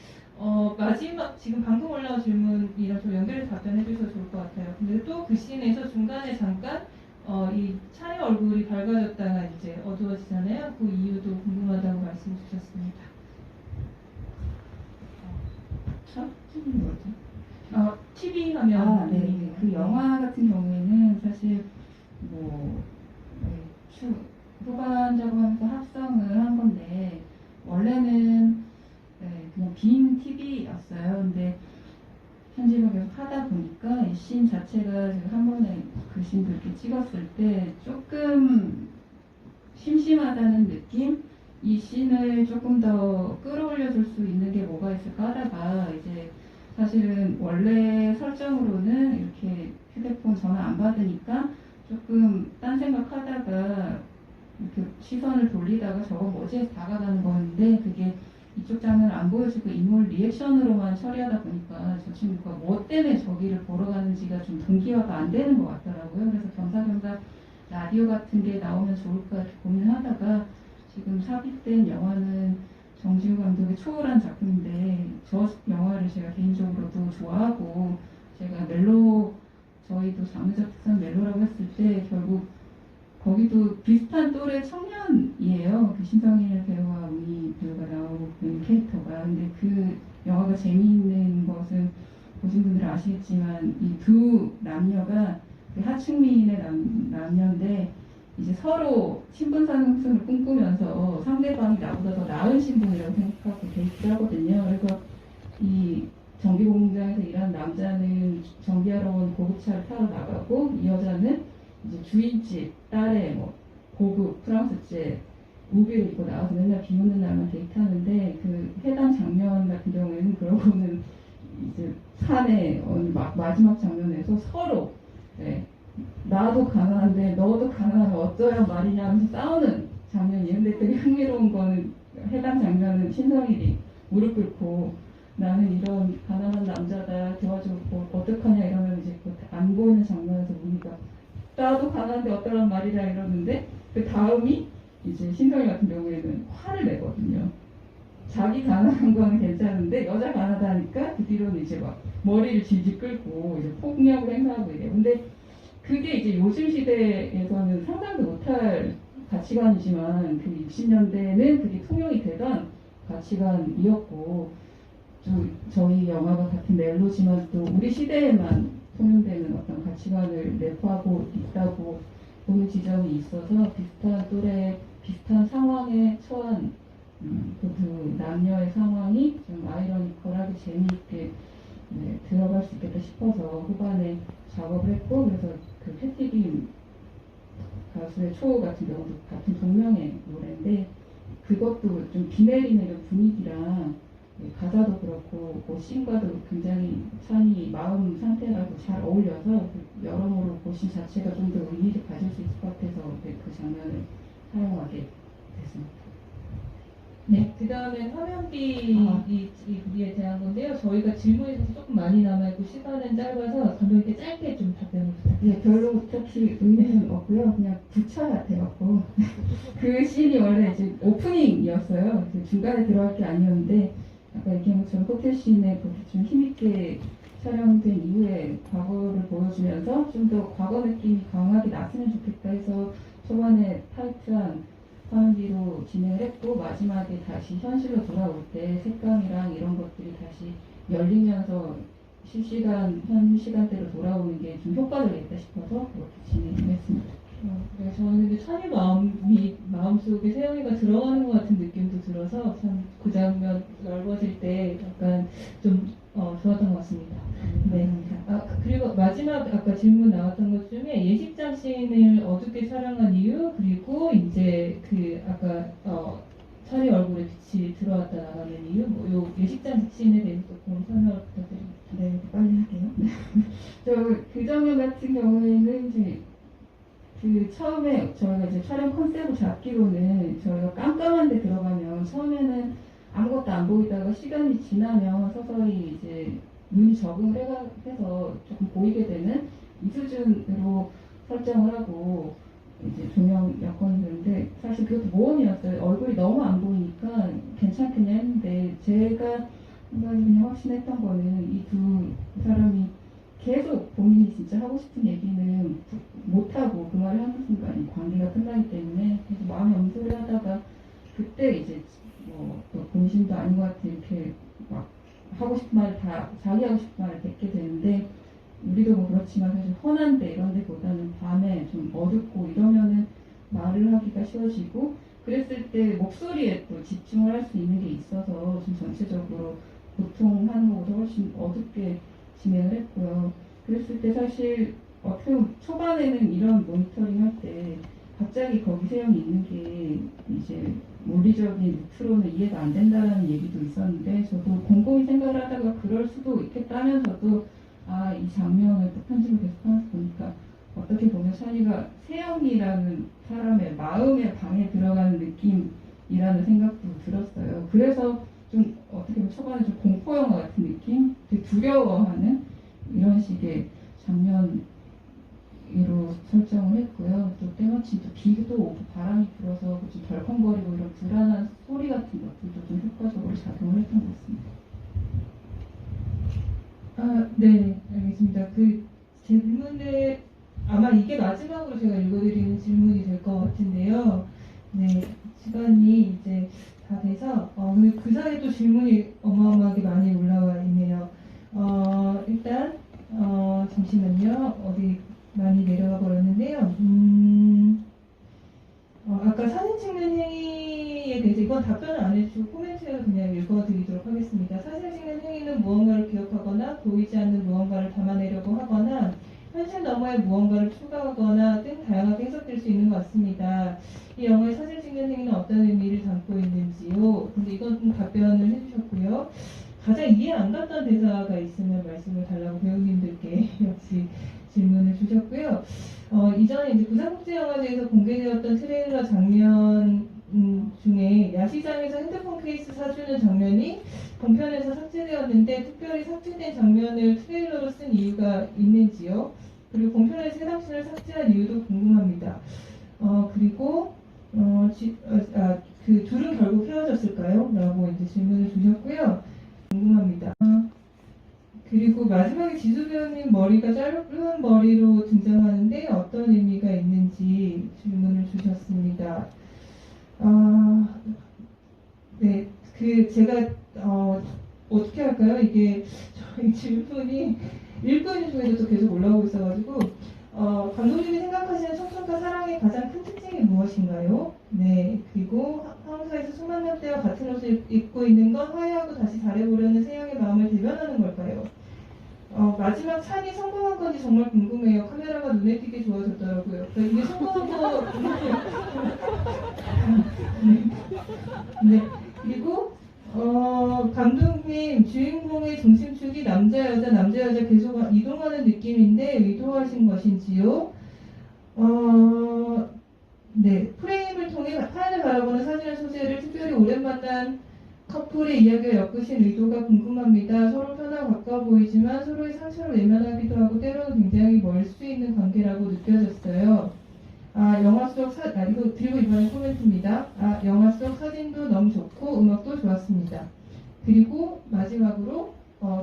Speaker 1: 마지막 지금 방금 올라온 질문이랑 좀 연결해서 답변해 주셔도 좋을 것 같아요. 근데 또 그 씬에서 중간에 잠깐 이 찬이 얼굴이 밝아졌다가 이제 어두워지잖아요. 그 이유도 궁금하다고 말씀 주셨습니다.
Speaker 2: 첫 TV 뭐죠?
Speaker 1: TV 화면.
Speaker 2: 네. 그 영화 같은 경우에는 사실 뭐 후반 작업하면서 합성을 한 건데 원래는 그냥 빈 TV였어요. 근데 편집을 계속 하다 보니까 이 씬 자체가 제가 한 번에 그 씬도 이렇게 찍었을 때 조금 심심하다는 느낌? 이 씬을 조금 더 끌어올려 줄 수 있는 게 뭐가 있을까 하다가 이제 사실은 원래 설정으로는 이렇게 휴대폰 전화 안 받으니까 조금 딴 생각하다가 이렇게 시선을 돌리다가 저거 뭐지 해서 다가가는 건데 그게 이쪽 장면을 안 보여주고 인물 리액션으로만 처리하다 보니까 저 친구가 뭐 때문에 저기를 보러 가는지가 좀 동기화가 안 되는 것 같더라고요. 그래서 겸사겸사 라디오 같은 게 나오면 좋을까 이렇게 고민하다가 지금 삽입된 영화는 정지우 감독의 초월한 작품인데 저 영화를 제가 개인적으로도 좋아하고 제가 멜로 저희도 장르적 특성 멜로라고 했을 때 결국 거기도 비슷한 또래 청년이에요. 그 신성일 배우와 우리 배우가 나오는 캐릭터가. 근데 그 영화가 재미있는 것은 보신 분들은 아시겠지만 이 두 남녀가 그 하층민의 남녀인데 이제 서로 신분 상승을 꿈꾸면서 상대방이 나보다 더 나은 신분이라고 생각하고 데이트를 하거든요. 그래서 이 정비공장에서 일하는 남자는 정비하러 온 고급차를 타러 나가고 이 여자는 이제 주인집 딸의 뭐 고급 프랑스제 우비를 입고 나와서 맨날 비 오는 날만 데이트하는데 그 해당 장면 같은 경우에는 그러고는 이제 산에 마지막 장면에서 서로 네, 나도 가난한데 너도 가난하면 어쩌란 말이냐 하면서 싸우는 장면이에요. 근데 되게 흥미로운 거는 해당 장면은 신성일이 무릎 꿇고 나는 이런 가난한 남자다 도와주고 어떡하냐 이러면 이제 그 안 보이는 장면에서 우리가 나도 가난한데 어떠란 말이라 이러는데 그 다음이 이제 신성일 같은 경우에는 화를 내거든요. 자기 가난한 거는 괜찮은데 여자 가난하다니까 그 뒤로는 이제 막 머리를 질질 끌고 이제 폭력을 행사하고 이래요. 근데 그게 이제 요즘 시대에서는 상상도 못할 가치관이지만 그 60년대는 그게 통용이 되던 가치관이었고 또 저희 영화가 같은 멜로지만 또 우리 시대에만 통용되는 어떤 가치관을 내포하고 있다고 보는 지점이 있어서 비슷한 또래 비슷한 상황에 처한 그 두 남녀의 상황이 좀 아이러니컬하게 재미있게 네, 들어갈 수 있겠다 싶어서 후반에 작업을 했고 그래서 그 패티김 가수의 초호 같은 경우도 같은 동명의 노래인데 그것도 좀 비 내리는 이런 분위기랑 가사도 그렇고 그 씬과도 굉장히 찬이 마음 상태라고 잘 어울려서 여러모로 그 씬 자체가 좀 더 의미를 가질 수 있을 것 같아서 그 장면을 사용하게 됐습니다.
Speaker 1: 네, 그 다음에 화면비 에 대한 건데요. 저희가 질문이 조금 많이 남아있고 시간은 짧아서 감독님께 짧게 좀 답변을 부탁드립니다.
Speaker 2: 네, 별로 딱히 의미는 없고요. 그냥 부차 돼갖고 그 씬이 원래 이제 오프닝이었어요. 중간에 들어갈 게 아니었는데 아까 얘기한 것처럼 호텔 씬에 그렇게 좀 힘있게 촬영된 이후에 과거를 보여주면서 좀 더 과거 느낌이 강하게 났으면 좋겠다 해서 초반에 타이트한 화면기로 진행을 했고 마지막에 다시 현실로 돌아올 때 색감이랑 이런 것들이 다시 열리면서 실시간 현 시간대로 돌아오는 게 좀 효과적이겠다 싶어서 그렇게 진행을 했습니다.
Speaker 1: 네, 저는 근데 찬이 마음속에 세영이가 들어가는 것 같은 느낌도 들어서 참 그 장면 넓어질 때 약간 좀 좋았던 것 같습니다. 네. 그리고 마지막 아까 질문 나왔던 것 중에 예식장 씬을 어둡게 촬영한 이유 그리고 이제 그 아까 찬이 얼굴에 빛이 들어왔다 나가는 이유 요 예식장 씬에 대해서 조금 설명을 부탁드립니다.
Speaker 2: 네, 빨리 할게요. 그 장면 같은 경우에는 이제 그 처음에 저희가 이제 촬영 컨셉을 잡기로는 저희가 깜깜한 데 들어가면 처음에는 아무것도 안 보이다가 시간이 지나면 서서히 이제 눈이 적응을 해서 조금 보이게 되는 이 수준으로 설정을 하고 이제 조명 여건이 되는데 사실 그것도 모험이었어요. 얼굴이 너무 안 보이니까 괜찮겠냐 했는데 제가 한 가지 그냥 확신했던 거는 이 두 사람이 계속 본인이 진짜 하고 싶은 얘기는 못하고 그 말을 하는 순간 관계가 끝나기 때문에 계속 마음의 엄소리 하다가 그때 이제 또 본심도 아닌 것 같아 이렇게 막 하고 싶은 말을 다 자기 하고 싶은 말을 뱉게 되는데 우리도 뭐 그렇지만 사실 헌한데 이런 데보다는 밤에 좀 어둡고 이러면은 말을 하기가 쉬워지고 그랬을 때 목소리에 또 집중을 할 수 있는 게 있어서 좀 전체적으로 보통 하는 것보다 훨씬 어둡게 진행을 했고요. 그랬을 때 사실 어떻게 보면 초반에는 이런 모니터링 할 때 갑자기 거기 세영이 있는 게 이제 물리적인 루트로는 이해가 안 된다라는 얘기도 있었는데 저도 곰곰이 생각을 하다가 그럴 수도 있겠다 하면서도 이 장면을 또 편집을 계속 하면서 보니까 어떻게 보면 찬이가 세영이라는 사람의 마음의 방에 들어가는 느낌이라는 생각도 들었어요. 그래서 좀 어떻게 보면 초반에 좀 공포 영화 같은 느낌, 되게 두려워하는 이런 식의 장면으로 설정을 했고요. 또 때마침 또 비도 오고 바람이 불어서 좀 덜컹거리고 이런 불안한 소리 같은 것들도 좀 효과적으로 작용을 했던 것 같습니다.
Speaker 1: 네, 알겠습니다. 그 질문을 아마 이게 마지막으로 제가 읽어드리는 질문이 될 것 같은데요. 네, 시간이 이제 다 돼서 근데 그 사이에 또 질문이 어마어마하게 많이 올라와 있네요. 일단 잠시만요. 어디 많이 내려가 버렸는데요. 아까 사진 찍는 행위에 대해서 이건 답변을 안 해주시고 코멘트를 그냥 읽어드리도록 하겠습니다. 사진 찍는 행위는 무언가를 기억하거나 보이지 않는 무언가를 담아내려고 하거나 현실 너머에 무언가를 추가하거나 등 다양하게 해석될 수 있는 것 같습니다. 이 영화의 사진 찍는 행위는 어떤 의미를 담고 있는지요? 근데 이건 좀 답변을 해주셨고요. 가장 이해 안 갔던 대사가 있으면 말씀을 달라고 배우님들께 역시 질문을 주셨고요. 이전에 이제 부산국제영화제에서 공개되었던 트레일러 장면 중에 야시장에서 핸드폰 케이스 사주는 장면이 본편에서 삭제되었는데 특별히 삭제된 장면을 트레일러로 쓴 이유가 있는지요? 그리고 본편에서 해당 씬을 삭제한 이유도 궁금합니다. 그리고 그 둘은 결국 헤어졌을까요? 라고 이제 질문을 주셨고요. 궁금합니다. 그리고 마지막에 지수 배우님 머리가 짧은 머리로 등장하는데 어떤 의미가 있는지 질문을 주셨습니다. 네, 제가 어떻게 할까요? 이게 저희 질문이 일꾼 중에도 계속 올라오고 있어가지고 감독님이 생각하시는 청춘과 사랑의 가장 큰 특징이 무엇인가요? 네, 그리고 항사에서 수만 남대와 같은 옷을 입고 있는 건 화해하고 다시 잘해보려는 세영의 마음을 대변하는 걸까요? 마지막 찬이 성공한 건지 정말 궁금해요. 카메라가 눈에 띄게 좋아졌더라고요. 그러니까 이게 성공한 거. 네. 그리고 감독님 주인공의 중심축이 남자 여자 계속 이동하는 느낌인데 의도하신 것인지요? 네. 프레임을 통해 하얀을 바라보는 사진의 소재를 특별히 오랜 만난 커플의 이야기가 엮으신 의도가 궁금합니다. 서로 편하고 가까워 보이지만 서로의 상처를 외면하기도 하고 때로는 굉장히 멀 수 있는 관계라고 느껴졌어요. 영화 속 그리고 이번엔 코멘트입니다. 영화 속 사진도 너무 좋고 음악도 좋았습니다. 그리고 마지막으로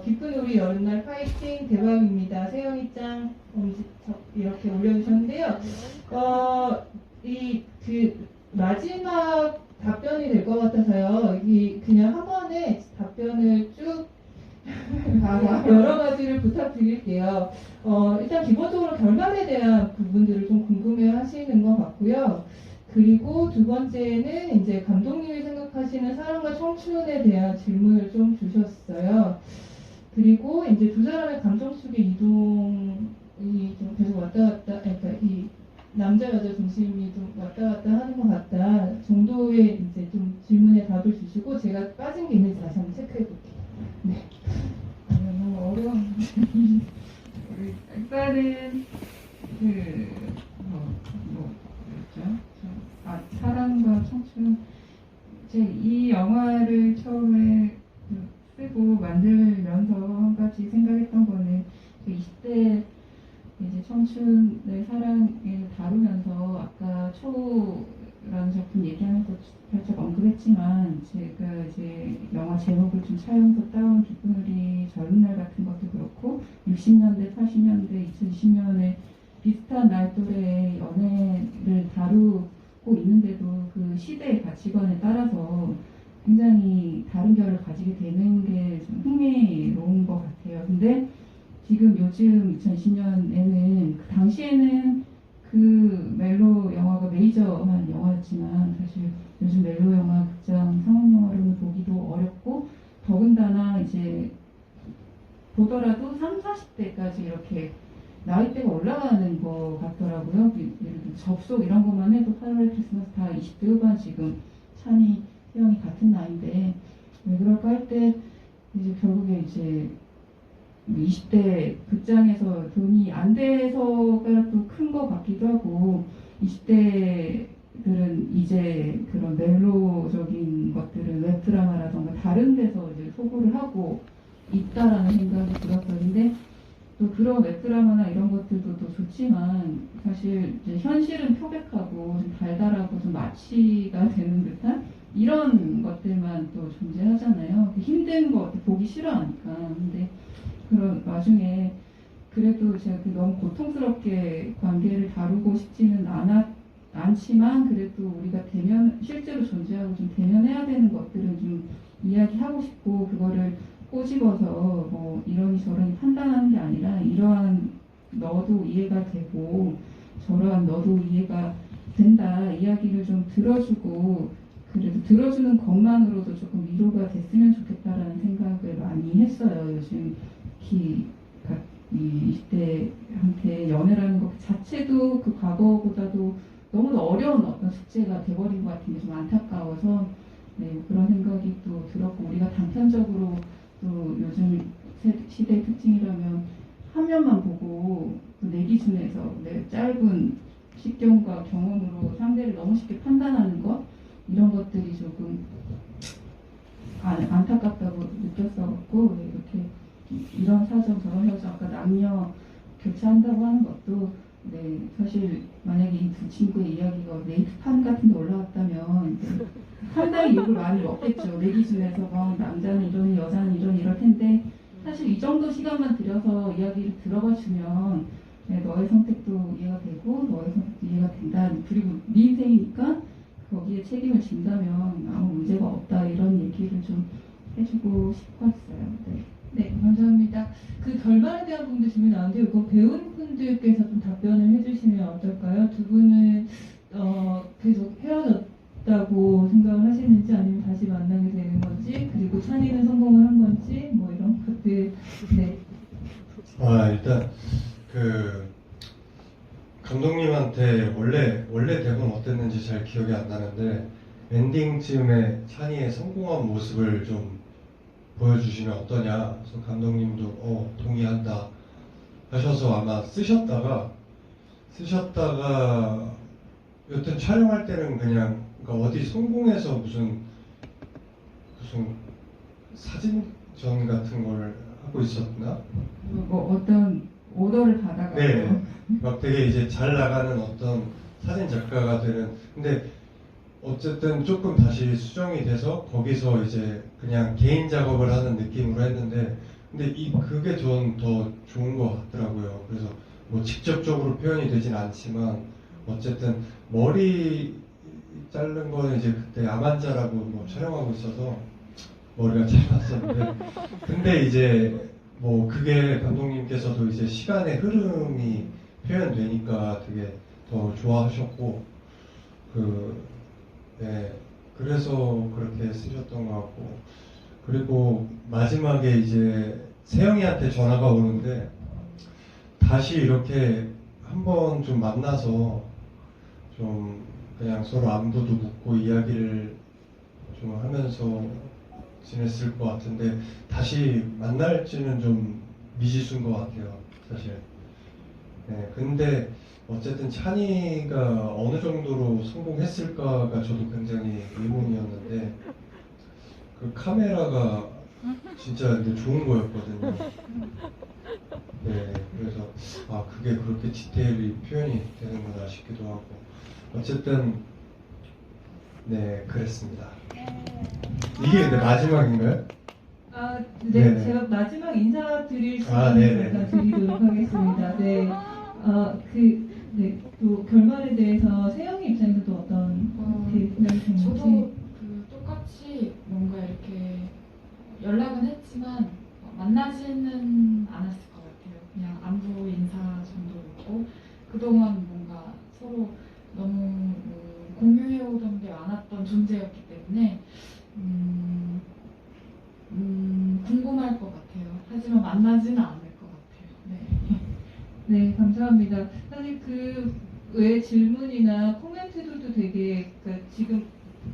Speaker 1: 기쁜 우리 여름날 파이팅 대박입니다. 세영이 짱 엄지척 이렇게 올려주셨는데요. 마지막 답변이 될 것 같아서요. 그냥 한 번에 답변을 쭉 여러 가지를 부탁드릴게요. 일단 기본적으로 결말에 대한 부분들을 좀 궁금해 하시는 것 같고요. 그리고 두 번째는 이제 감독님이 생각하시는 사랑과 청춘에 대한 질문을 좀 주셨어요. 그리고 이제 두 사람의 감정축의 이동이 좀 계속 왔다 갔다, 그러니까 이 남자 여자 중심이 좀 왔다 갔다 하는 것 같다 정도의 이제 좀 질문에 답을 주시고 제가 빠진 게 있는지 다시 한번 체크해 볼게요. 네.
Speaker 2: 너무 어려운. 일단은 뭐였죠? 사랑과 청춘. 이 영화를 처음에 쓰고 만들면서 한 가지 생각했던 거는 20대 이제 청춘의 사랑을 다루면서 아까 초라는 작품 얘기하면서 살짝 언급했지만 제가 이제 영화 제목을 좀 차용해서 따온 기쁜 우리 젊은 날 같은 것도 그렇고 60년대, 80년대, 2020년에 비슷한 나이 또래의 연애를 다루고 있는데도 그 시대의 가치관에 따라서 굉장히 다른 결을 가지게 되는 게 좀 흥미로운 것 같아요. 근데 지금 요즘 2020년에는 그 당시에는 그 멜로 영화가 메이저한 영화였지만 사실 요즘 멜로 영화 극장 상업 영화로는 보기도 어렵고 더군다나 이제 보더라도 30, 40대까지 이렇게 나이대가 올라가는 것 같더라고요. 예를 들어 접속 이런 것만 해도 8월 크리스마스 다 20대 후반 지금 찬이, 태영이 같은 나이인데 왜 그럴까 할 때 이제 결국에 이제 20대 극장에서 돈이 안 돼서가 또 큰 것 같기도 하고 20대들은 이제 그런 멜로적인 것들을 웹드라마라던가 다른 데서 이제 소구를 하고 있다라는 생각이 들었었는데 또 그런 웹드라마나 이런 것들도 또 좋지만 사실 이제 현실은 표백하고 좀 달달하고 좀 마취가 되는 듯한 이런 것들만 또 존재하잖아요. 힘든 거 보기 싫어하니까. 근데 그런 와중에 그래도 제가 너무 고통스럽게 관계를 다루고 싶지는 않지만 그래도 우리가 실제로 존재하고 좀 대면해야 되는 것들은 좀 이야기하고 싶고 그거를 꼬집어서 뭐 이러니 저러니 판단하는 게 아니라 이러한 너도 이해가 되고 저러한 너도 이해가 된다 이야기를 좀 들어주고 그래도 들어주는 것만으로도 조금 위로가 됐으면 좋겠다라는 생각을 많이 했어요. 요즘 이 20대한테 연애라는 것 자체도 그 과거보다도 너무 어려운 어떤 숙제가 돼버린 것 같은 게 좀 안타까워서 네, 그런 생각이 또 들었고 우리가 단편적으로 또 요즘 시대의 특징이라면 화면만 보고 또 내 기준에서 내 짧은 식견과 경험으로 상대를 너무 쉽게 판단하는 것 이런 것들이 조금 안타깝다고 느꼈어갖고 이렇게 이런 사정 저런 사정 아까 남녀 교체한다고 하는 것도 네 사실 만약에 이 두 친구의 이야기가 네이트판 같은 데 올라왔다면 상당히 욕을 많이 먹겠죠. 내 기준에서 막 남자는 이러니 여자는 이러니 이럴 텐데 사실 이 정도 시간만 들여서 이야기를 들어봐 주면 네, 너의 선택도 이해가 되고 너의 선택도 이해가 된다. 그리고 네 인생이니까 거기에 책임을 진다면 아무 문제가 없다. 이런 얘기를 좀 해주고 싶었어요. 네.
Speaker 1: 네, 감사합니다. 그 결말에 대한 부분도 질문이 나왔는데 이거 배우분들께서 좀 답변을 해주시면 어떨까요? 두 분은 계속 헤어졌다고 생각을 하시는지 아니면 다시 만나게 되는 건지 그리고 찬이는 성공을 한 건지 뭐 이런 것들 네.
Speaker 3: 일단 그 감독님한테 원래 대본 어땠는지 잘 기억이 안 나는데 엔딩쯤에 찬이의 성공한 모습을 좀 보여주시면 어떠냐. 그래서 감독님도 동의한다 하셔서 아마 쓰셨다가 여튼 촬영할 때는 그냥 그러니까 어디 성공해서 무슨 사진전 같은 걸 하고 있었나?
Speaker 2: 뭐 어떤 오더를 받아가지고
Speaker 3: 네, 막 되게 이제 잘 나가는 어떤 사진 작가가 되는. 근데 어쨌든 조금 다시 수정이 돼서 거기서 이제 그냥 개인 작업을 하는 느낌으로 했는데, 근데 그게 전 더 좋은 것 같더라고요. 그래서 뭐 직접적으로 표현이 되진 않지만 어쨌든 머리 자른 거는 이제 그때 아만자라고 뭐 촬영하고 있어서 머리가 짧았었는데, 근데 이제 뭐 그게 감독님께서도 이제 시간의 흐름이 표현되니까 되게 더 좋아하셨고 네, 그래서 그렇게 쓰셨던 것 같고, 그리고 마지막에 이제 세영이한테 전화가 오는데 다시 이렇게 한번 좀 만나서 좀 그냥 서로 안부도 묻고 이야기를 좀 하면서 지냈을 것 같은데 다시 만날지는 좀 미지수인 것 같아요, 사실. 네, 근데 어쨌든 찬이가 어느 정도로 성공했을까가 저도 굉장히 의문이었는데 그 카메라가 진짜 근데 좋은 거였거든요. 네, 그래서 그게 그렇게 디테일이 표현이 되는구나 싶기도 하고 어쨌든 네 그랬습니다. 이게 근데 마지막인가요?
Speaker 1: 네,
Speaker 3: 네네.
Speaker 1: 제가 마지막 인사드릴 시간을
Speaker 3: 네네.
Speaker 1: 잠깐 드리도록 하겠습니다. 네, 네, 또 결말에 대해서 세영이 입장에서도 어떤 생각이 드는지.
Speaker 4: 저도 똑같이 뭔가 이렇게 연락은 했지만 만나지는 않았을 것 같아요. 그냥 안부 인사 정도였고 그동안 뭔가 서로 너무 공유해오던 게 많았던 존재였기 때문에 궁금할 것 같아요. 하지만 만나지는 않을 것 같아요. 네.
Speaker 1: 네, 감사합니다. 사실 그 외 질문이나 코멘트들도 되게 지금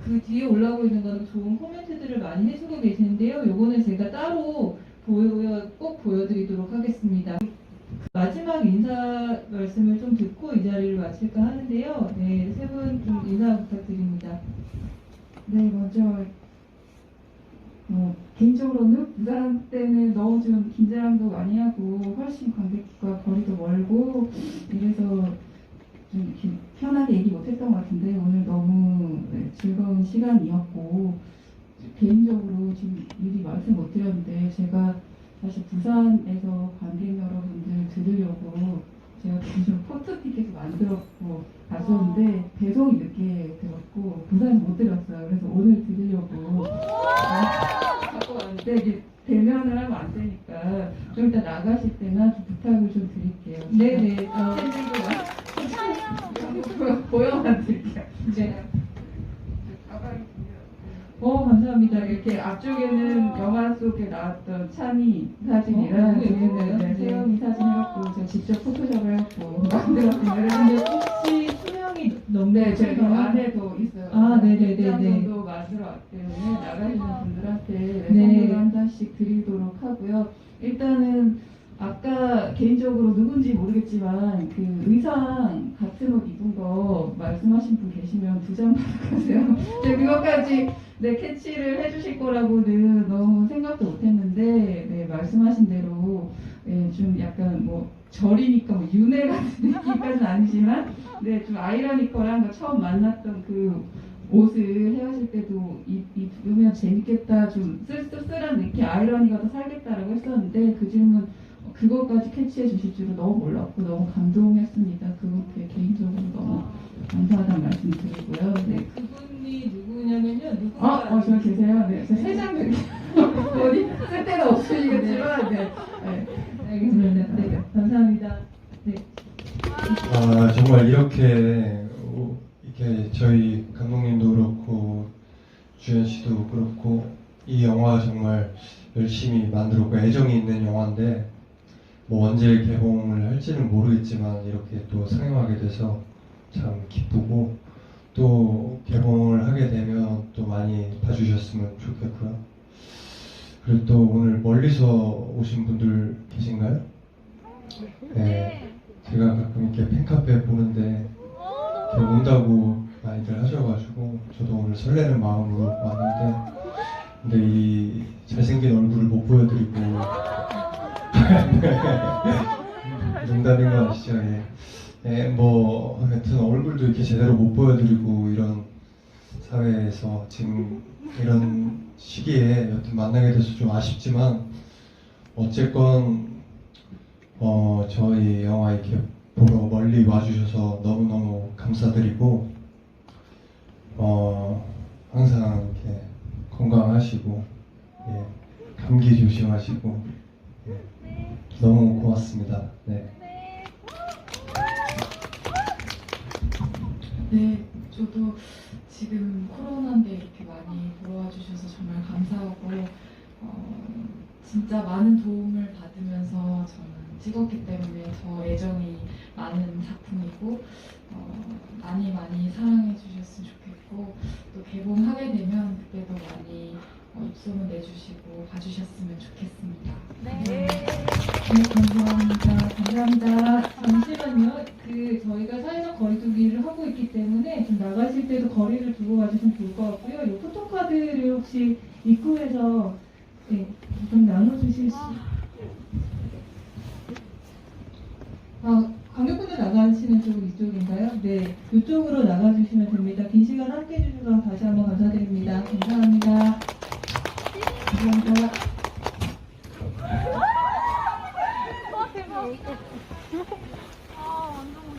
Speaker 1: 그 뒤에 올라오고 있는 거는 좋은 코멘트들을 많이 해주고 계시는데요. 요거는 제가 따로 꼭 보여드리도록 하겠습니다. 마지막 인사 말씀을 좀 듣고 이 자리를 마칠까 하는데요. 네, 세 분 좀 인사 부탁드립니다.
Speaker 2: 네, 먼저 개인적으로는 부산 때는 너무 좀 긴장도 많이 하고 훨씬 관객과 거리도 멀고 이래서 좀 이렇게 편하게 얘기 못했던 것 같은데 오늘 너무 즐거운 시간이었고 개인적으로 지금 미리 말씀 못 드렸는데 제가 사실 부산에서 관객 여러분들 들으려고 제가 좀 포토 티켓을 만들었고 갔었는데 배송이 늦게 들었고 부산에 못 들었어요. 그래서 오늘 들으려고 갖고 왔는데 이게 대면을 하면 안 되니까 좀 이따 나가실 때나 좀 부탁을 좀 드릴게요.
Speaker 1: 네네.
Speaker 2: 보여만 드릴게요.
Speaker 1: 네.
Speaker 2: 가방이
Speaker 1: 감사합니다.
Speaker 2: 이렇게 앞쪽에는 영화 속에 나왔던 찬이 사진이랑
Speaker 1: 너무 예쁘네요.
Speaker 2: 네, 세영이 사진 해갖고 제가 직접 포토샵을 해갖고 만들었습니다.
Speaker 1: 근데 혹시 수량이
Speaker 2: 네, 저희
Speaker 1: 넘는
Speaker 2: 안에도 있어요.
Speaker 1: 아, 네네네네.
Speaker 2: 100장 정도 만들어 왔기 때문에 나가시는 분들한테
Speaker 1: 네.
Speaker 2: 선물을 한 잔씩 드리도록 하고요. 일단은 아까 개인적으로 누군지 모르겠지만 그 의상 같은 옷 입은 거 말씀하신 분 계시면 2장 받아가세요. 제가 그것까지 캐치를 해주실 거라고는 너무 생각도 못했는데 말씀하신 대로 좀 약간 절이니까 윤회 같은 느낌까지는 아니지만 좀 아이러니컬한 처음 만났던 그 옷을 헤어질 때도 입으면 재밌겠다, 좀 쓸쓸한 느낌, 아이러니가 더 살겠다라고 했었는데 그 질문 그것까지 캐치해 주실 줄은 너무 몰랐고 너무 감동했습니다. 그것에 개인적으로 너무 감사하다는 말씀 드리고요. 네.
Speaker 1: 그분이 누구냐면요. 누군가.
Speaker 2: 저 계세요. 네. 저 3장 드릴게요. 어디 쓸 데는 없으시겠지만, 네.
Speaker 1: 알겠습니다. 네, 감사합니다. 네.
Speaker 3: 정말 이렇게 저희 감독님도 그렇고 주연 씨도 그렇고 이 영화 정말 열심히 만들었고 애정이 있는 영화인데 언제 개봉을 할지는 모르겠지만 이렇게 또 상영하게 돼서 참 기쁘고 또 개봉을 하게 되면 또 많이 봐주셨으면 좋겠고요. 그리고 또 오늘 멀리서 오신 분들 계신가요? 네, 제가 가끔 이렇게 팬카페 보는데 이렇게 온다고 많이들 하셔가지고 저도 오늘 설레는 마음으로 왔는데 근데 이 잘생긴 얼굴을 못 보여드리고 농담인 거 아시죠? 하여튼 얼굴도 이렇게 제대로 못 보여드리고 이런 사회에서 지금 이런 시기에 여튼 만나게 돼서 좀 아쉽지만 어쨌건 저희 영화 이렇게 보러 멀리 와주셔서 너무너무 감사드리고 항상 이렇게 건강하시고 감기 조심하시고 너무 고맙습니다. 네.
Speaker 4: 네, 저도 지금 코로나인데 이렇게 많이 보러 와주셔서 정말 감사하고 진짜 많은 도움을 받으면서 저는 찍었기 때문에 더 애정이 많은 작품이고 많이 사랑해 주셨으면 좋겠고 또 개봉하게 되면 그때도 많이 입소문 내주시고 봐주셨으면 좋겠습니다.
Speaker 1: 네, 감사합니다. 잠시만요. 저희가 사회적 거리두기를 하고 있기 때문에 좀 나가실 때도 거리를 두고 가주시면 좋을 것 같고요. 이 포토카드를 혹시 입구에서 좀 나눠주실 수. 관객분들 나가시는 쪽은 이쪽인가요? 네, 이쪽으로 나가주시면 됩니다. 긴 시간 함께 해주셔서 다시 한번 감사드립니다. 감사합니다. 감사합니다.
Speaker 5: 대박. 완전